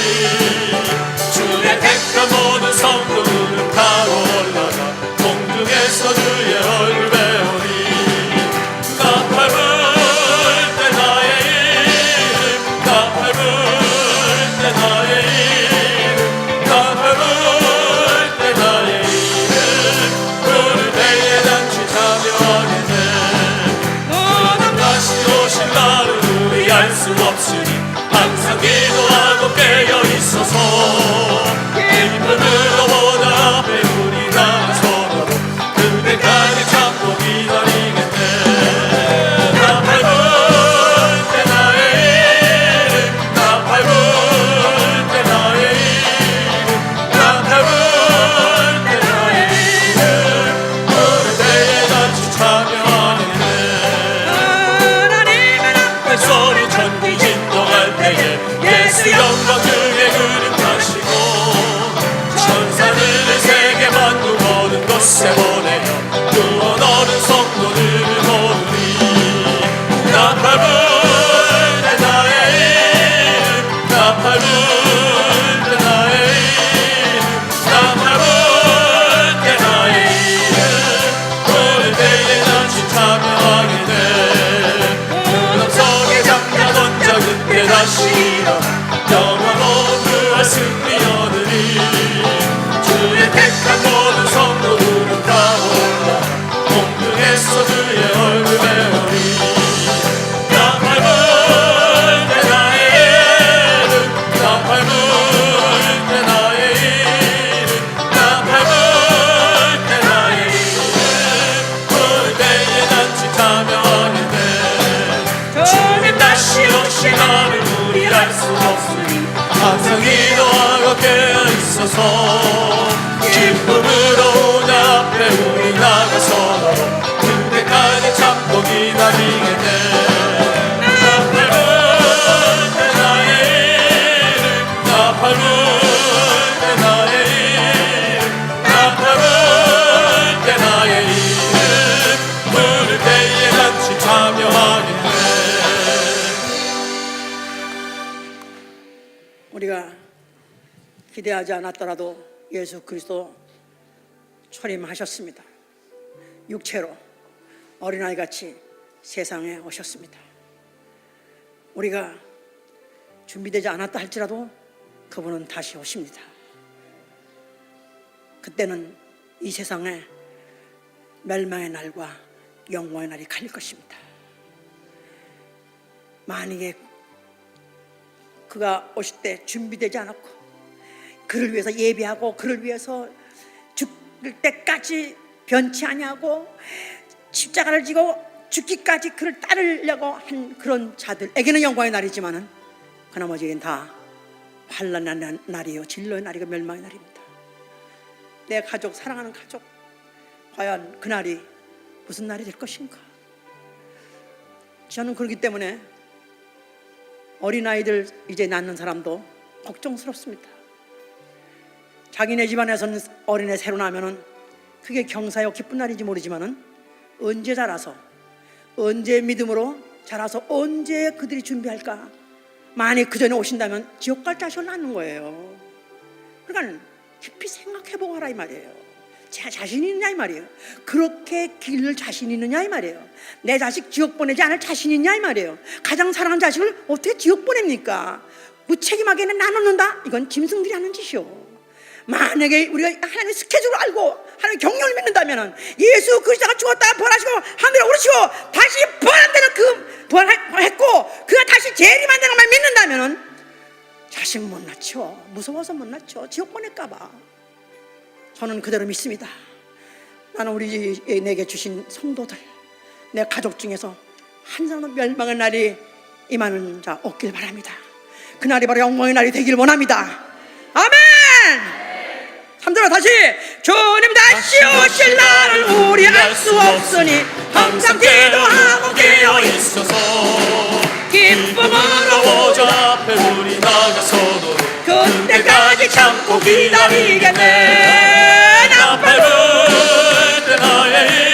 주의 택한 모든 성도들은 타고 올라가 공중에서 주의 얼굴 배우리 나팔 불 때 나의 이름 나팔 불 때 나의 이름 나팔 불 때 나의 이름 부를 때에 잔치 참여하겠네 다시 오실 날은 우리 알 수 없으니 항상 기도하고 깨어 있어서 기쁨으로 보다 앞에 우리 나가서 그때까지 참고 기다리겠네 나팔 불 때 나의 이름 나팔 불 때 나의 이름 나팔 불 때 나의 이름 부를 때에 같이 참여하겠네
하나님의 나팔
소리 천지 진동할 때에 예수 영광 중에 구름 타시고 천사들을 세계 만국 모든 곳에 보내요 구원 얻은 성도들을 모으리 나팔 불 때 나의 이름 나팔 불 때 나의 이름 나팔 불 때 나의 이름 부를 때에 같이 참여하게 돼 무덤 속에 잠자던 자 그때 다시 일어나 영원한 무한 승리 얻으리 주의 택한 모든 성도들은 다 올라 공중에서 주의 얼굴 배우리 나팔 불 때 나의 이름 나팔 불 때 나의 이름 나팔 불 때 나의 이름 부를 때에 잔치 참여하겠네 주님 다시 오실 날을 우리 알 수 없으니 항상 기도하고 깨어 있어서 기쁨으로 운 앞에 우리 나가서 그때까지 참고 기다리겠네 나팔 불 때 나의 이름 나팔 불 때 나의 이름 나팔 불 때 나의 이름 부를 때에 같이 참여하겠네
우리가 기대하지 않았더라도 예수 그리스도 초림하셨습니다. 육체로 어린아이같이 세상에 오셨습니다. 우리가 준비되지 않았다 할지라도 그분은 다시 오십니다. 그때는 이 세상에 멸망의 날과 영광의 날이 갈릴 것입니다. 만약에 그가 오실 때 준비되지 않았고 그를 위해서 예배하고 그를 위해서 죽을 때까지 변치 아니하고 십자가를 지고 죽기까지 그를 따르려고 한 그런 자들에게는 영광의 날이지만은 그 나머지는 다 환난의 날이요 진노의 날이고 멸망의 날입니다. 내 가족, 사랑하는 가족, 과연 그날이 무슨 날이 될 것인가? 저는 그렇기 때문에 어린아이들 이제 낳는 사람도 걱정스럽습니다. 자기네 집안에서는 어린애 새로 나면은 그게 경사요 기쁜 날인지 모르지만은 언제 자라서 언제 믿음으로 자라서 언제 그들이 준비할까? 만약 그 전에 오신다면 지옥 갈 자식을 낳는 거예요. 그러니까 깊이 생각해보고 하라 이 말이에요. 제 자신이 있느냐 이 말이에요. 그렇게 기를 자신 있느냐 이 말이에요. 내 자식 지옥 보내지 않을 자신 있냐 이 말이에요. 가장 사랑하는 자식을 어떻게 지옥 보냅니까? 무책임하게는 나눠놓는다? 이건 짐승들이 하는 짓이요. 만약에 우리가 하나님의 스케줄을 알고 하나님의 경륜을 믿는다면 예수 그리스도가 죽었다가 부활하시고 하늘에 오르시고 다시 부활한다는 그 부활했고 그가 다시 재림한다는 것만 믿는다면 자식 못 낳죠. 무서워서 못 낳죠. 지옥 보낼까봐. 저는 그대로 믿습니다. 나는 우리 내게 주신 성도들, 내 가족 중에서 한 사람도 멸망의 날이 임하는 자 없길 바랍니다. 그날이 바로 영광의 날이 되길 원합니다. 아멘. 3절로 다시. 주님 다시 오실 날을 우리 알 수 없으니 항상 기도하고
깨어 있어서
기쁨으로
보좌 앞에 우리 나가서도록
그때까지 참고 기다리겠네.
나 밟을 때 나의